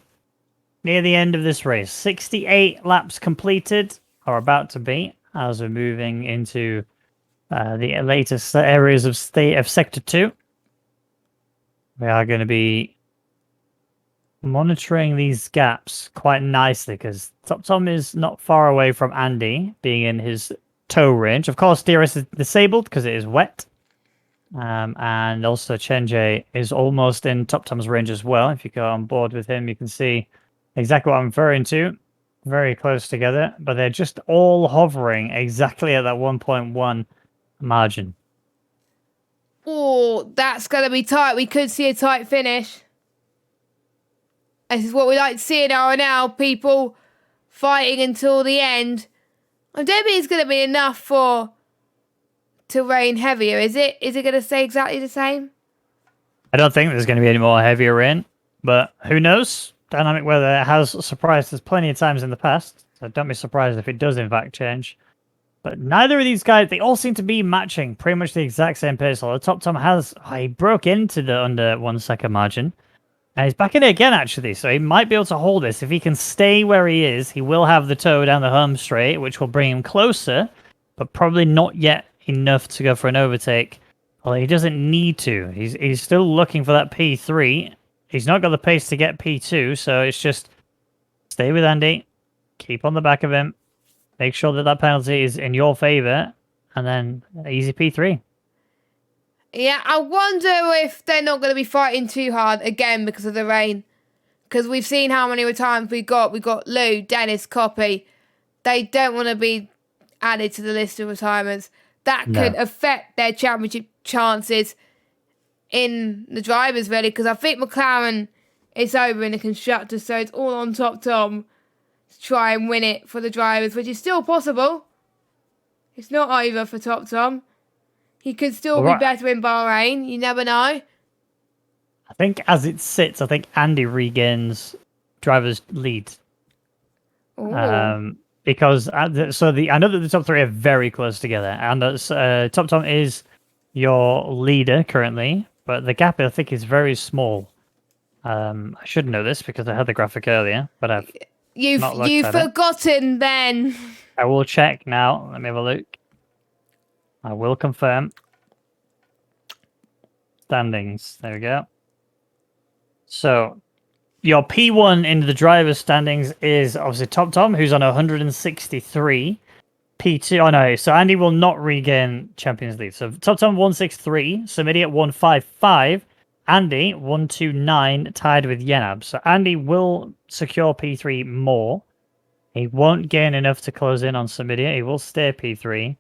near the end of this race. 68 laps completed, or about to be, as we're moving into the latest areas of Sector 2. We are going to be monitoring these gaps quite nicely, because Top Tom is not far away from Andy, being in his tow range. Of course, DRS is disabled because it is wet. And also Chenje is almost in Top Tom's range as well. If you go on board with him, you can see exactly what I'm referring to. Very close together, but they're just all hovering exactly at that 1.1 margin. Oh, that's going to be tight. We could see a tight finish. This is what we like to see in RNL. People fighting until the end. I don't think it's going to be enough to rain heavier, is it? Is it going to stay exactly the same? I don't think there's going to be any more heavier rain, but who knows? Dynamic weather has surprised us plenty of times in the past, so don't be surprised if it does in fact change. But neither of these guys, they all seem to be matching pretty much the exact same pace. Although Top Tom he broke into the under 1 second margin, and he's back in it again actually, so he might be able to hold this. If he can stay where he is, he will have the tow down the home straight, which will bring him closer, but probably not yet enough to go for an overtake. Well, he doesn't need to. He's still looking for that P3. He's not got the pace to get P2, so it's just stay with Andy, keep on the back of him, make sure that penalty is in your favour, and then easy P3. Yeah, I wonder if they're not going to be fighting too hard again because of the rain. Because we've seen how many times we got Lou, Dennis, Copy. They don't want to be added to the list of retirements. That could affect their championship chances in the drivers, really, because I think McLaren is over in the constructors, so it's all on Top Tom to try and win it for the drivers, which is still possible. It's not over for Top Tom. He could still be better in Bahrain. You never know. I think as it sits, I think Andy regains driver's lead. Because I know that the top 3 are very close together, and Top Tom is your leader currently, but the gap I think is very small. I should know this because I had the graphic earlier, but you've forgotten then. I will check now. Let me have a look. I will confirm. Standings. There we go. So your P1 in the driver's standings is obviously Top Tom, who's on 163. P2, oh no, so Andy will not regain Champions League. So Top Tom 163, Samidi at 155, Andy 129, tied with Yenab. So Andy will secure P3 more. He won't gain enough to close in on Samidia. He will stay P3.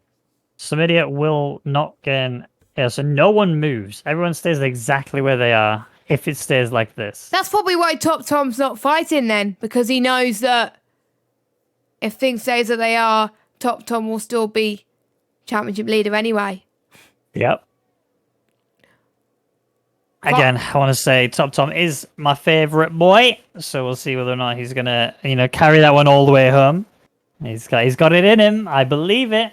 Samidia will not gain. Yeah, so no one moves. Everyone stays exactly where they are if it stays like this. That's probably why Top Tom's not fighting then, because he knows that if things stay as they are, Top Tom will still be championship leader anyway. Yep. Again, I want to say Top Tom is my favourite boy, so we'll see whether or not he's gonna, carry that one all the way home. He's got it in him. I believe it.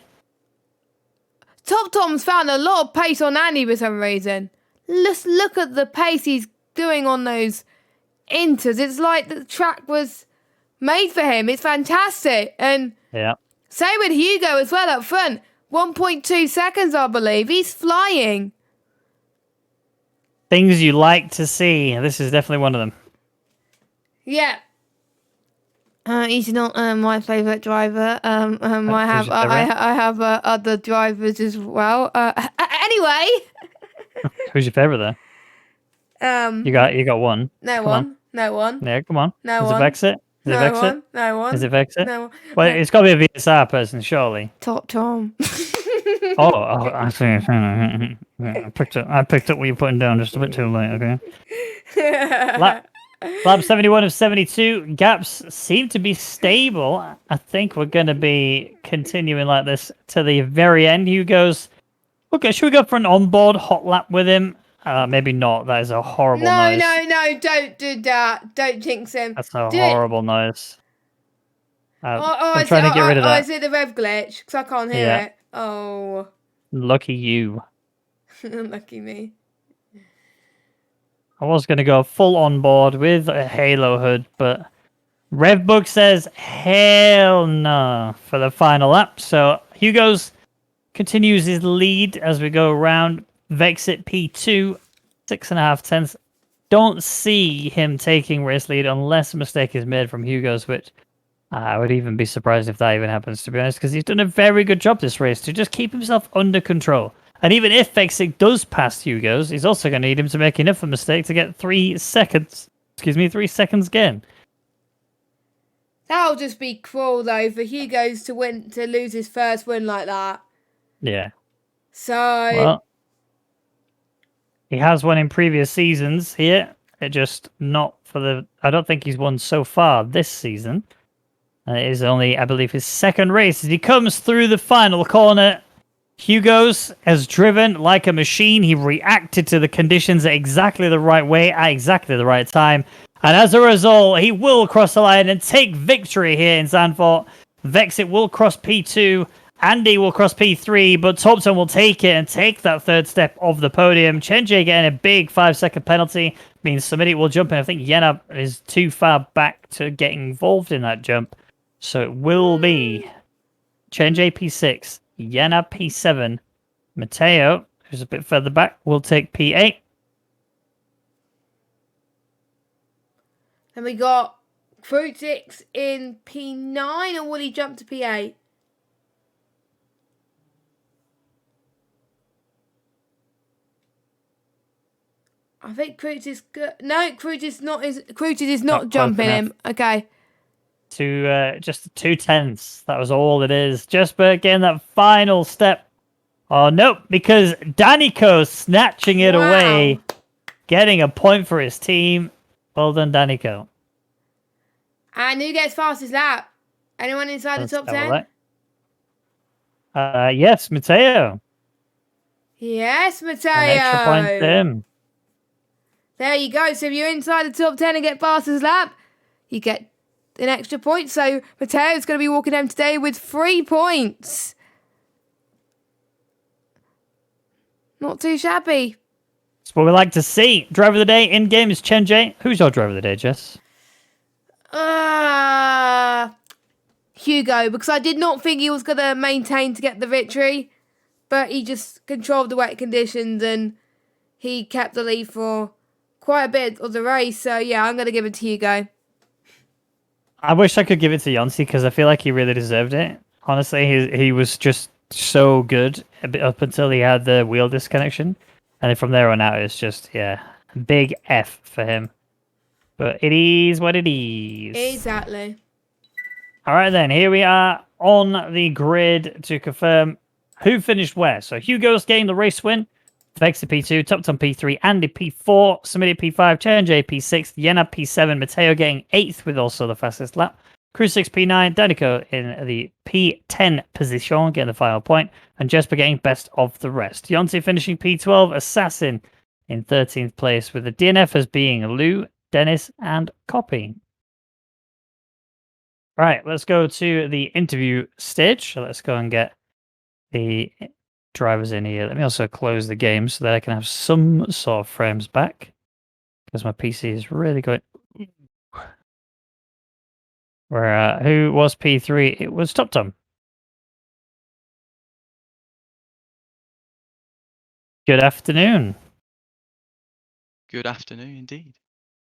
Top Tom's found a lot of pace on Andy for some reason. Let's look at the pace he's doing on those inters. It's like the track was made for him. It's fantastic. And Yeah. same with Hugo as well up front. 1.2 seconds, I believe. He's flying. Things you like to see. This is definitely one of them. Yeah. He's not my favourite driver. I have other drivers as well. Anyway. Who's your favourite there? You got one. No one. Yeah, come on. No Is one. it Vexit? Is it Vexit? No one. Is it Vexit? No one. Well, it's got to be a VSR person, surely. Top Tom. I see. I picked up what you're putting down just a bit too late. Okay. Lap 71 of 72. Gaps seem to be stable. I think we're going to be continuing like this to the very end. Hugo's. Okay, should we go for an onboard hot lap with him? Maybe not. That is a horrible noise. No, don't do that. Don't jinx him. That's a horrible noise. I'm Is trying to get rid of that. Is it the rev glitch? Because I can't hear it. Oh. Lucky you. Lucky me. I was going to go full on board with a Halo hood, but RevBook says hell no for the final lap. So Hugo's continues his lead as we go around. Vexit P2, 6.5 tenths. Don't see him taking race lead unless a mistake is made from Hugo's, which I would even be surprised if that even happens, to be honest, because he's done a very good job this race to just keep himself under control. And even if Vexit does pass Hugo's, he's also going to need him to make enough of a mistake to get 3 seconds. 3 seconds again. That'll just be cruel, though, for Hugo's to lose his first win like that. Yeah. So... Well, he has won in previous seasons here. It just not for the... I don't think he's won so far this season. And it is only, I believe, his second race as he comes through the final corner. Hugo's has driven like a machine. He reacted to the conditions exactly the right way at exactly the right time. And as a result, he will cross the line and take victory here in Zandvoort. Vexit will cross P2. Andy will cross P3, but Topton will take it and take that third step of the podium. Chenjay getting a big 5-second penalty means somebody will jump in. I think Yena is too far back to get involved in that jump. So it will be Chenjay P6, Yena P7, Mateo, who's a bit further back, will take P8. Then we got Frutix in P9, or will he jump to P8? I think Cruz is good. No, Cruz is not jumping him. Okay. Just 2 tenths. That was all it is. Jesper getting that final step. Oh, nope, because Danico snatching it away, getting a point for his team. Well done, Danico. And who gets fastest lap? Anyone inside the top 10? Yes, Mateo. Yes, Mateo. An extra point to him. There you go. So if you're inside the top 10 and get fastest lap, you get an extra point. So Mateo's going to be walking home today with 3 points. Not too shabby. That's what we like to see. Driver of the day in game is Chenjay. Who's your driver of the day, Jess? Hugo, because I did not think he was going to maintain to get the victory, but he just controlled the wet conditions and he kept the lead for quite a bit of the race. So yeah, I'm going to give it to Hugo. I wish I could give it to Yonsei because I feel like he really deserved it. Honestly, he was just so good up until he had the wheel disconnection. And then from there on out, it's just, big F for him. But it is what it is. Exactly. All right, then. Here we are on the grid to confirm who finished where. So Hugo's getting the race win. Vexit P2, Topton P3, Andy P4, Smitty P5, Chenjay P6, Yena P7, Mateo getting 8th with also the fastest lap. Crew 6 P9, Danico in the P10 position, getting the final point, and Jesper getting best of the rest. Yonsei finishing P12, Assassin in 13th place, with the DNFs being Lou, Dennis, and Copy. Right, let's go to the interview stage. So let's go and get the drivers in here. Let me also close the game so that I can have some sort of frames back, because my PC is really going. Where who was P3? It was Top Tom. Good afternoon. Good afternoon, indeed.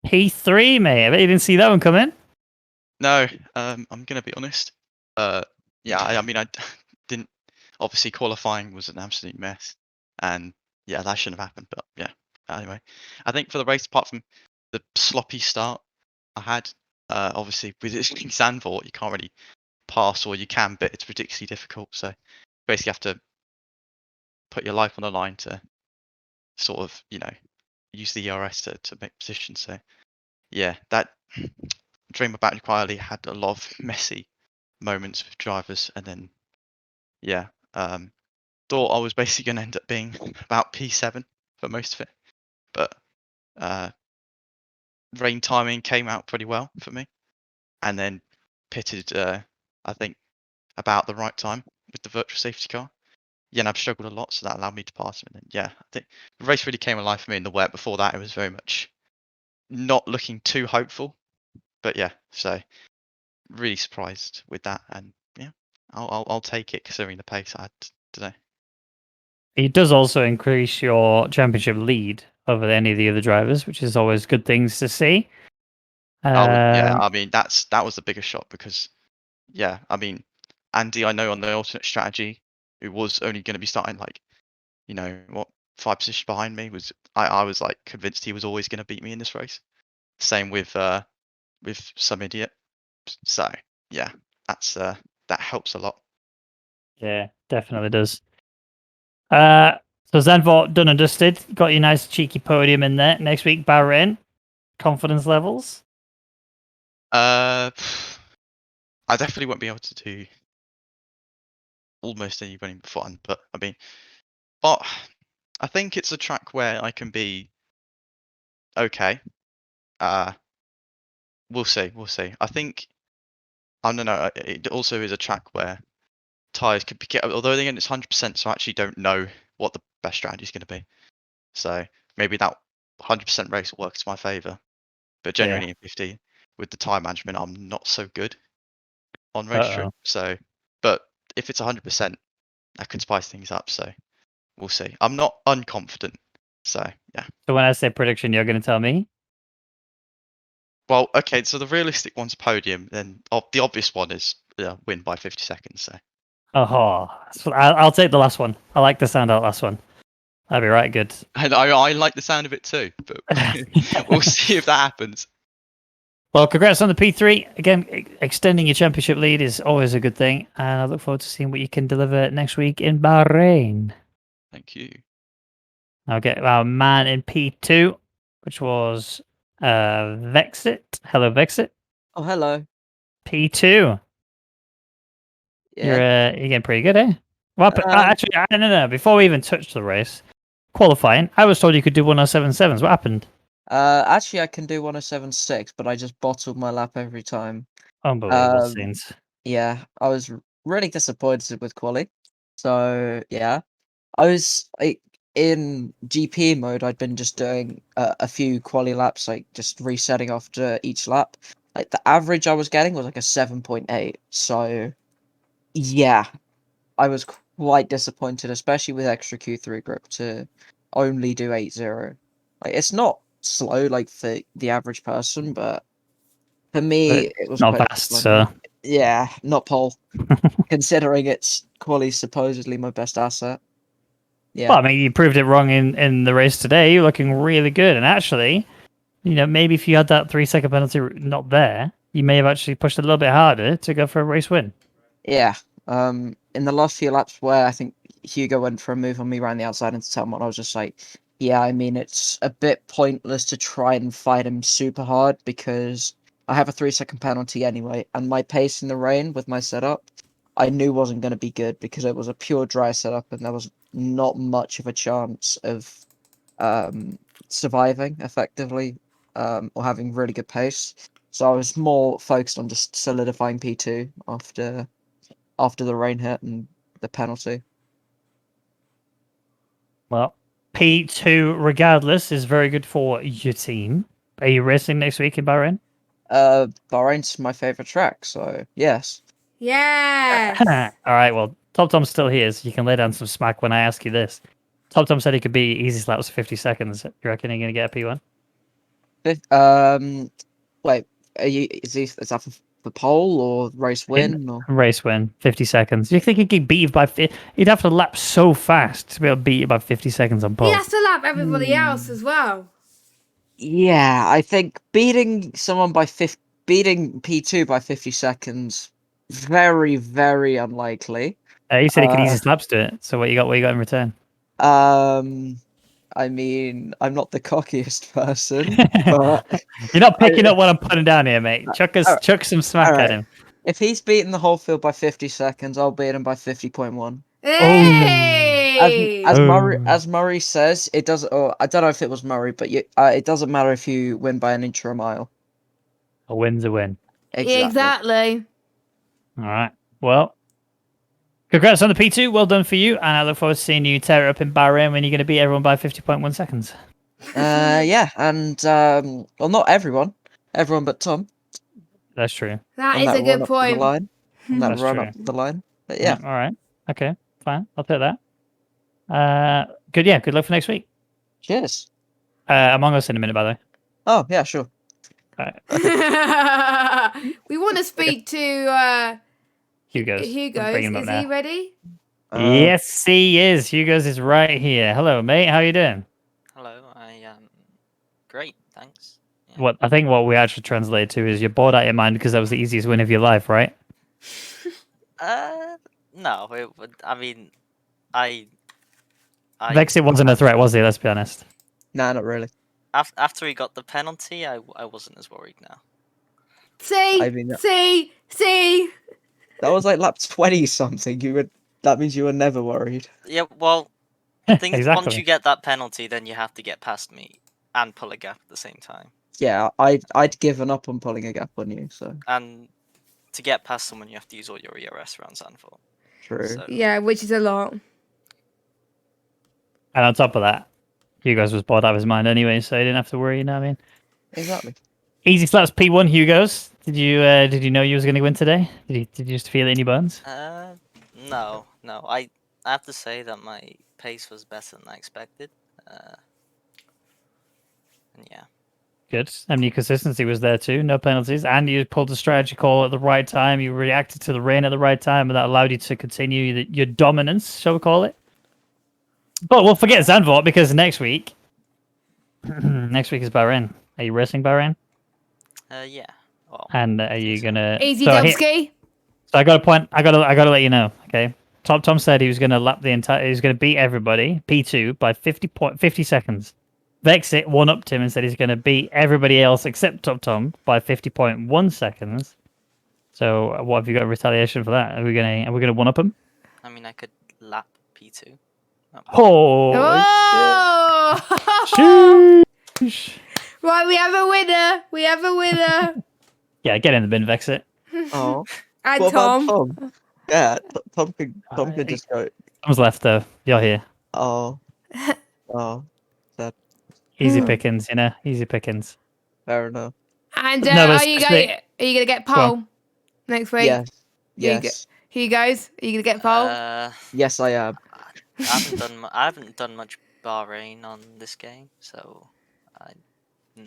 P3, mate. I bet you didn't see that one coming. No, I'm gonna be honest. Yeah, I mean, I didn't. Obviously, qualifying was an absolute mess, and yeah, that shouldn't have happened. But yeah, anyway, I think for the race, apart from the sloppy start I had, obviously with it being Zandvoort, you can't really pass, or you can, but it's ridiculously difficult. So basically, you have to put your life on the line to sort of, use the ERS to make positions. So yeah, that Dream about Equality had a lot of messy moments with drivers, and then yeah, thought I was basically going to end up being about P7 for most of it, but rain timing came out pretty well for me, and then pitted I think about the right time with the virtual safety car. Yeah, and I've struggled a lot, so that allowed me to pass him. And then yeah, I think the race really came alive for me in the wet. Before that, it was very much not looking too hopeful, but yeah, so really surprised with that, and yeah, I'll take it considering the pace I had today. It does also increase your championship lead over any of the other drivers, which is always good things to see. Yeah, I mean that was the biggest shot because yeah, I mean Andy, I know on the alternate strategy, who was only going to be starting like what 5 positions behind me, was I was like convinced he was always going to beat me in this race. Same with some idiot. So yeah, that helps a lot. Yeah, definitely does. So Zandvoort done and dusted. Got your nice cheeky podium in there. Next week, Bahrain. Confidence levels? I definitely won't be able to do almost any running fun, but I mean, but I think it's a track where I can be okay. We'll see. We'll see. I think I don't know. It also is a track where tires could be although again it's 100%, so I actually don't know what the best strategy is going to be. So maybe that 100% race will work to my favour. But genuinely in 50, with the time management, I'm not so good on race trip. So, but if it's 100%, that could spice things up. So we'll see. I'm not unconfident. So yeah. So when I say prediction, you're going to tell me? Well, okay. So the realistic one's podium. Then the obvious one is win by 50 seconds. So. Oh, I'll take the last one. I like the sound of that last one. That'd be right good. And I like the sound of it too, but we'll see if that happens. Well, congrats on the P3. Again, extending your championship lead is always a good thing. And I look forward to seeing what you can deliver next week in Bahrain. Thank you. I'll get our man in P2, which was Vexit. Hello, Vexit. Oh, hello. P2. Yeah. You're getting pretty good, eh? Well, actually, no. Before we even touched the race, qualifying, I was told you could do 107.7s. What happened? Actually, I can do 107.6, but I just bottled my lap every time. Unbelievable scenes. Yeah, I was really disappointed with quali. So yeah, I was like in GP mode. I'd been just doing a few quali laps, like just resetting after each lap. Like the average I was getting was like a 7.8. So yeah, I was quite disappointed, especially with extra Q3 grip to only do 8.0. Like it's not slow like for the average person, but for me it was Not quite fast, disappointing. so. Yeah, not pole. Considering it's quali supposedly my best asset. Yeah. Well, I mean, you proved it wrong in the race today. You're looking really good. And actually, maybe if you had that 3-second penalty not there, you may have actually pushed a little bit harder to go for a race win. Yeah. In the last few laps where I think Hugo went for a move on me around the outside into Telmont, I was just like, yeah, I mean, it's a bit pointless to try and fight him super hard because I have a 3-second penalty anyway, and my pace in the rain with my setup, I knew wasn't going to be good because it was a pure dry setup and there was not much of a chance of surviving effectively or having really good pace. So I was more focused on just solidifying P2 after the rain hit and the penalty. Well, P2, regardless, is very good for your team. Are you racing next week in Bahrain? Bahrain's my favorite track, so yes. Yes. All right, well, Top Tom's still here, so you can lay down some smack when I ask you this. Top Tom said he could be easy slaps for 50 seconds. You reckon you're going to get a P1? Wait, is that for pole or race win or? Race win, 50 seconds. Do you think he could beat you by... He'd have to lap so fast to be able to beat you by 50 seconds on He pole. has to lap everybody else as well. Yeah, I think beating beating P2 by 50 seconds, very, very unlikely. He said he could easy slaps do it. So what you got in return? I mean, I'm not the cockiest person, but You're not picking up what I'm putting down here, mate. Chuck some smack at him. if he's beaten the whole field by 50 seconds, I'll beat him by 50.1. Hey! As Murray says, it doesn't. Or I don't know if it was Murray, but it doesn't matter if you win by an inch or a mile. A win's a win. Exactly. All right. Well, congrats on the P2. Well done for you. And I look forward to seeing you tear it up in Bahrain when you're going to beat everyone by 50.1 seconds. Yeah, and well, not everyone but Tom. That's true. That is a good point. On that That's run true. up the line. But yeah. All right. Okay. Fine. I'll take that. Good. Yeah. Good luck for next week. Cheers. Among Us in a minute, by the way. Oh yeah, sure. We want to speak to Hugo's. Hugo's. Bring him up Is now. he ready? Yes, he is. Hugo's is right here. Hello, mate. How you doing? Hello, I am great, thanks. Yeah. What I think what we actually translate to is you're bored out of your mind because that was the easiest win of your life, right? No, it would. I mean, I Vexit wasn't a threat, was he? Let's be honest. Nah, not really. after he got the penalty, I wasn't as worried now. See, I mean, see. that was like lap 20 something. That means you were never worried. Yeah, well, the thing is, once Exactly. you get that penalty, then you have to get past me and pull a gap at the same time. Yeah, I'd given up on pulling a gap on you, so And to get past someone, you have to use all your ERS around Zandvoort. true. So, Yeah, which is a lot. And on top of that, Hugo's was bored out of his mind anyway, so he didn't have to worry. You know what I mean? Exactly. Easy slaps P1 Hugo's. Did you know you was going to win today? Did you just feel it in your bones? no. I have to say that my pace was better than I expected. And yeah. Good. And your consistency was there too. No penalties. And you pulled a strategy call at the right time. You reacted to the rain at the right time, and that allowed you to continue your dominance, shall we call it? But we'll forget Zandvoort because next week is Bahrain. Are you racing Bahrain? Yeah. Well, And are you gonna Easy so Dubsky. So I got a point. I gotta let you know. Okay. Tom said he was gonna lap the entire. He was gonna beat everybody P2 by 50 seconds. Vexit one upped him and said he's gonna beat everybody else except Tom by 50.1 seconds. So what have you got in retaliation for that? Are we gonna one up him? I mean, I could lap P2. Oh. Oh! Sheesh. Right, we have a winner. Yeah, get in the bin, Vexit. Oh. And What about Tom. Tom? Yeah, Tom could just go. Tom's left though. You're here. Oh. Oh. Easy pickings, you know. Easy pickings. Fair enough. And No, but are you gonna get Go on. pole next week? Yes. Yes. Hugo's, are you gonna get pole? Yes, I am. I haven't done much Bahrain on this game, so I'm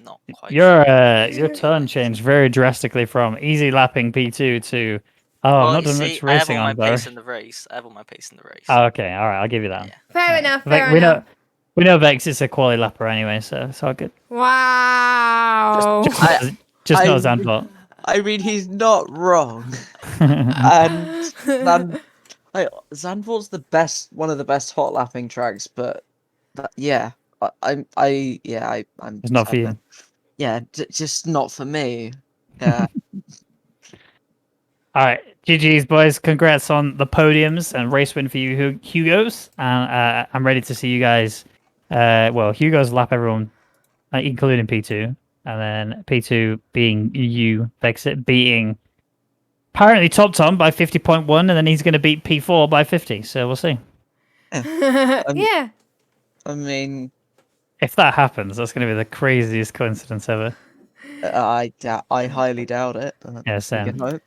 not quite. Your turn changed very drastically from easy lapping P2 to I'm not doing much racing I on have all my Bar. pace in the race. Oh, okay, all right, I'll give you that. Yeah. Fair Yeah. enough. We know Vex is a quality lapper anyway, so it's all good. Wow. Just know I- Zandvoort. I mean, he's not wrong. And Zandvoort's one of the best hot lapping tracks, but yeah, I'm It's not for you. Yeah, just not for me. Yeah. All right, GG's boys. Congrats on the podiums and race win for you, Hugos. And I'm ready to see you guys. Well, Hugos lap everyone, including P2, and then P2 being you, Vexit beating apparently Top Tom by 50.1, and then he's going to beat P4 by 50. So we'll see. Yeah. I mean, If that happens, that's going to be the craziest coincidence ever. I highly doubt it. But Yeah, we Sam. can hope.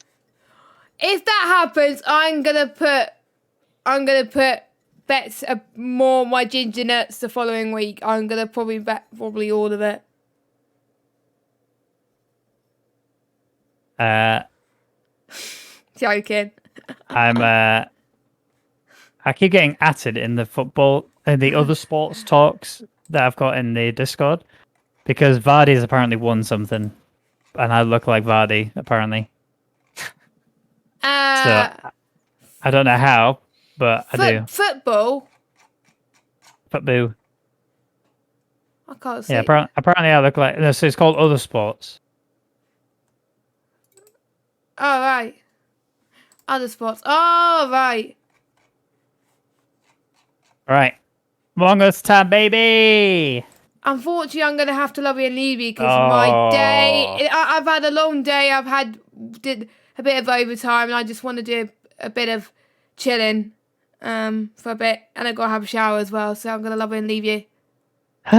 If that happens, I'm gonna put bets more my ginger nuts the following week. I'm gonna probably bet all of it. Joking. I keep getting atted in the football and the other sports talks that I've got in the Discord because Vardy's apparently won something, and I look like Vardy apparently. So I don't know how, but I do. Football. Footboo. I can't see. Yeah, apparently I look like. No, so it's called other sports. Oh right. Other sports. Oh right. All right, Mongo's time, baby. Unfortunately, I'm gonna have to lobby and leave you because Oh. my day. I've had a long day. Did a bit of overtime, and I just want to do a bit of chilling, for a bit, and I gotta have a shower as well. So I'm gonna lobby and leave you.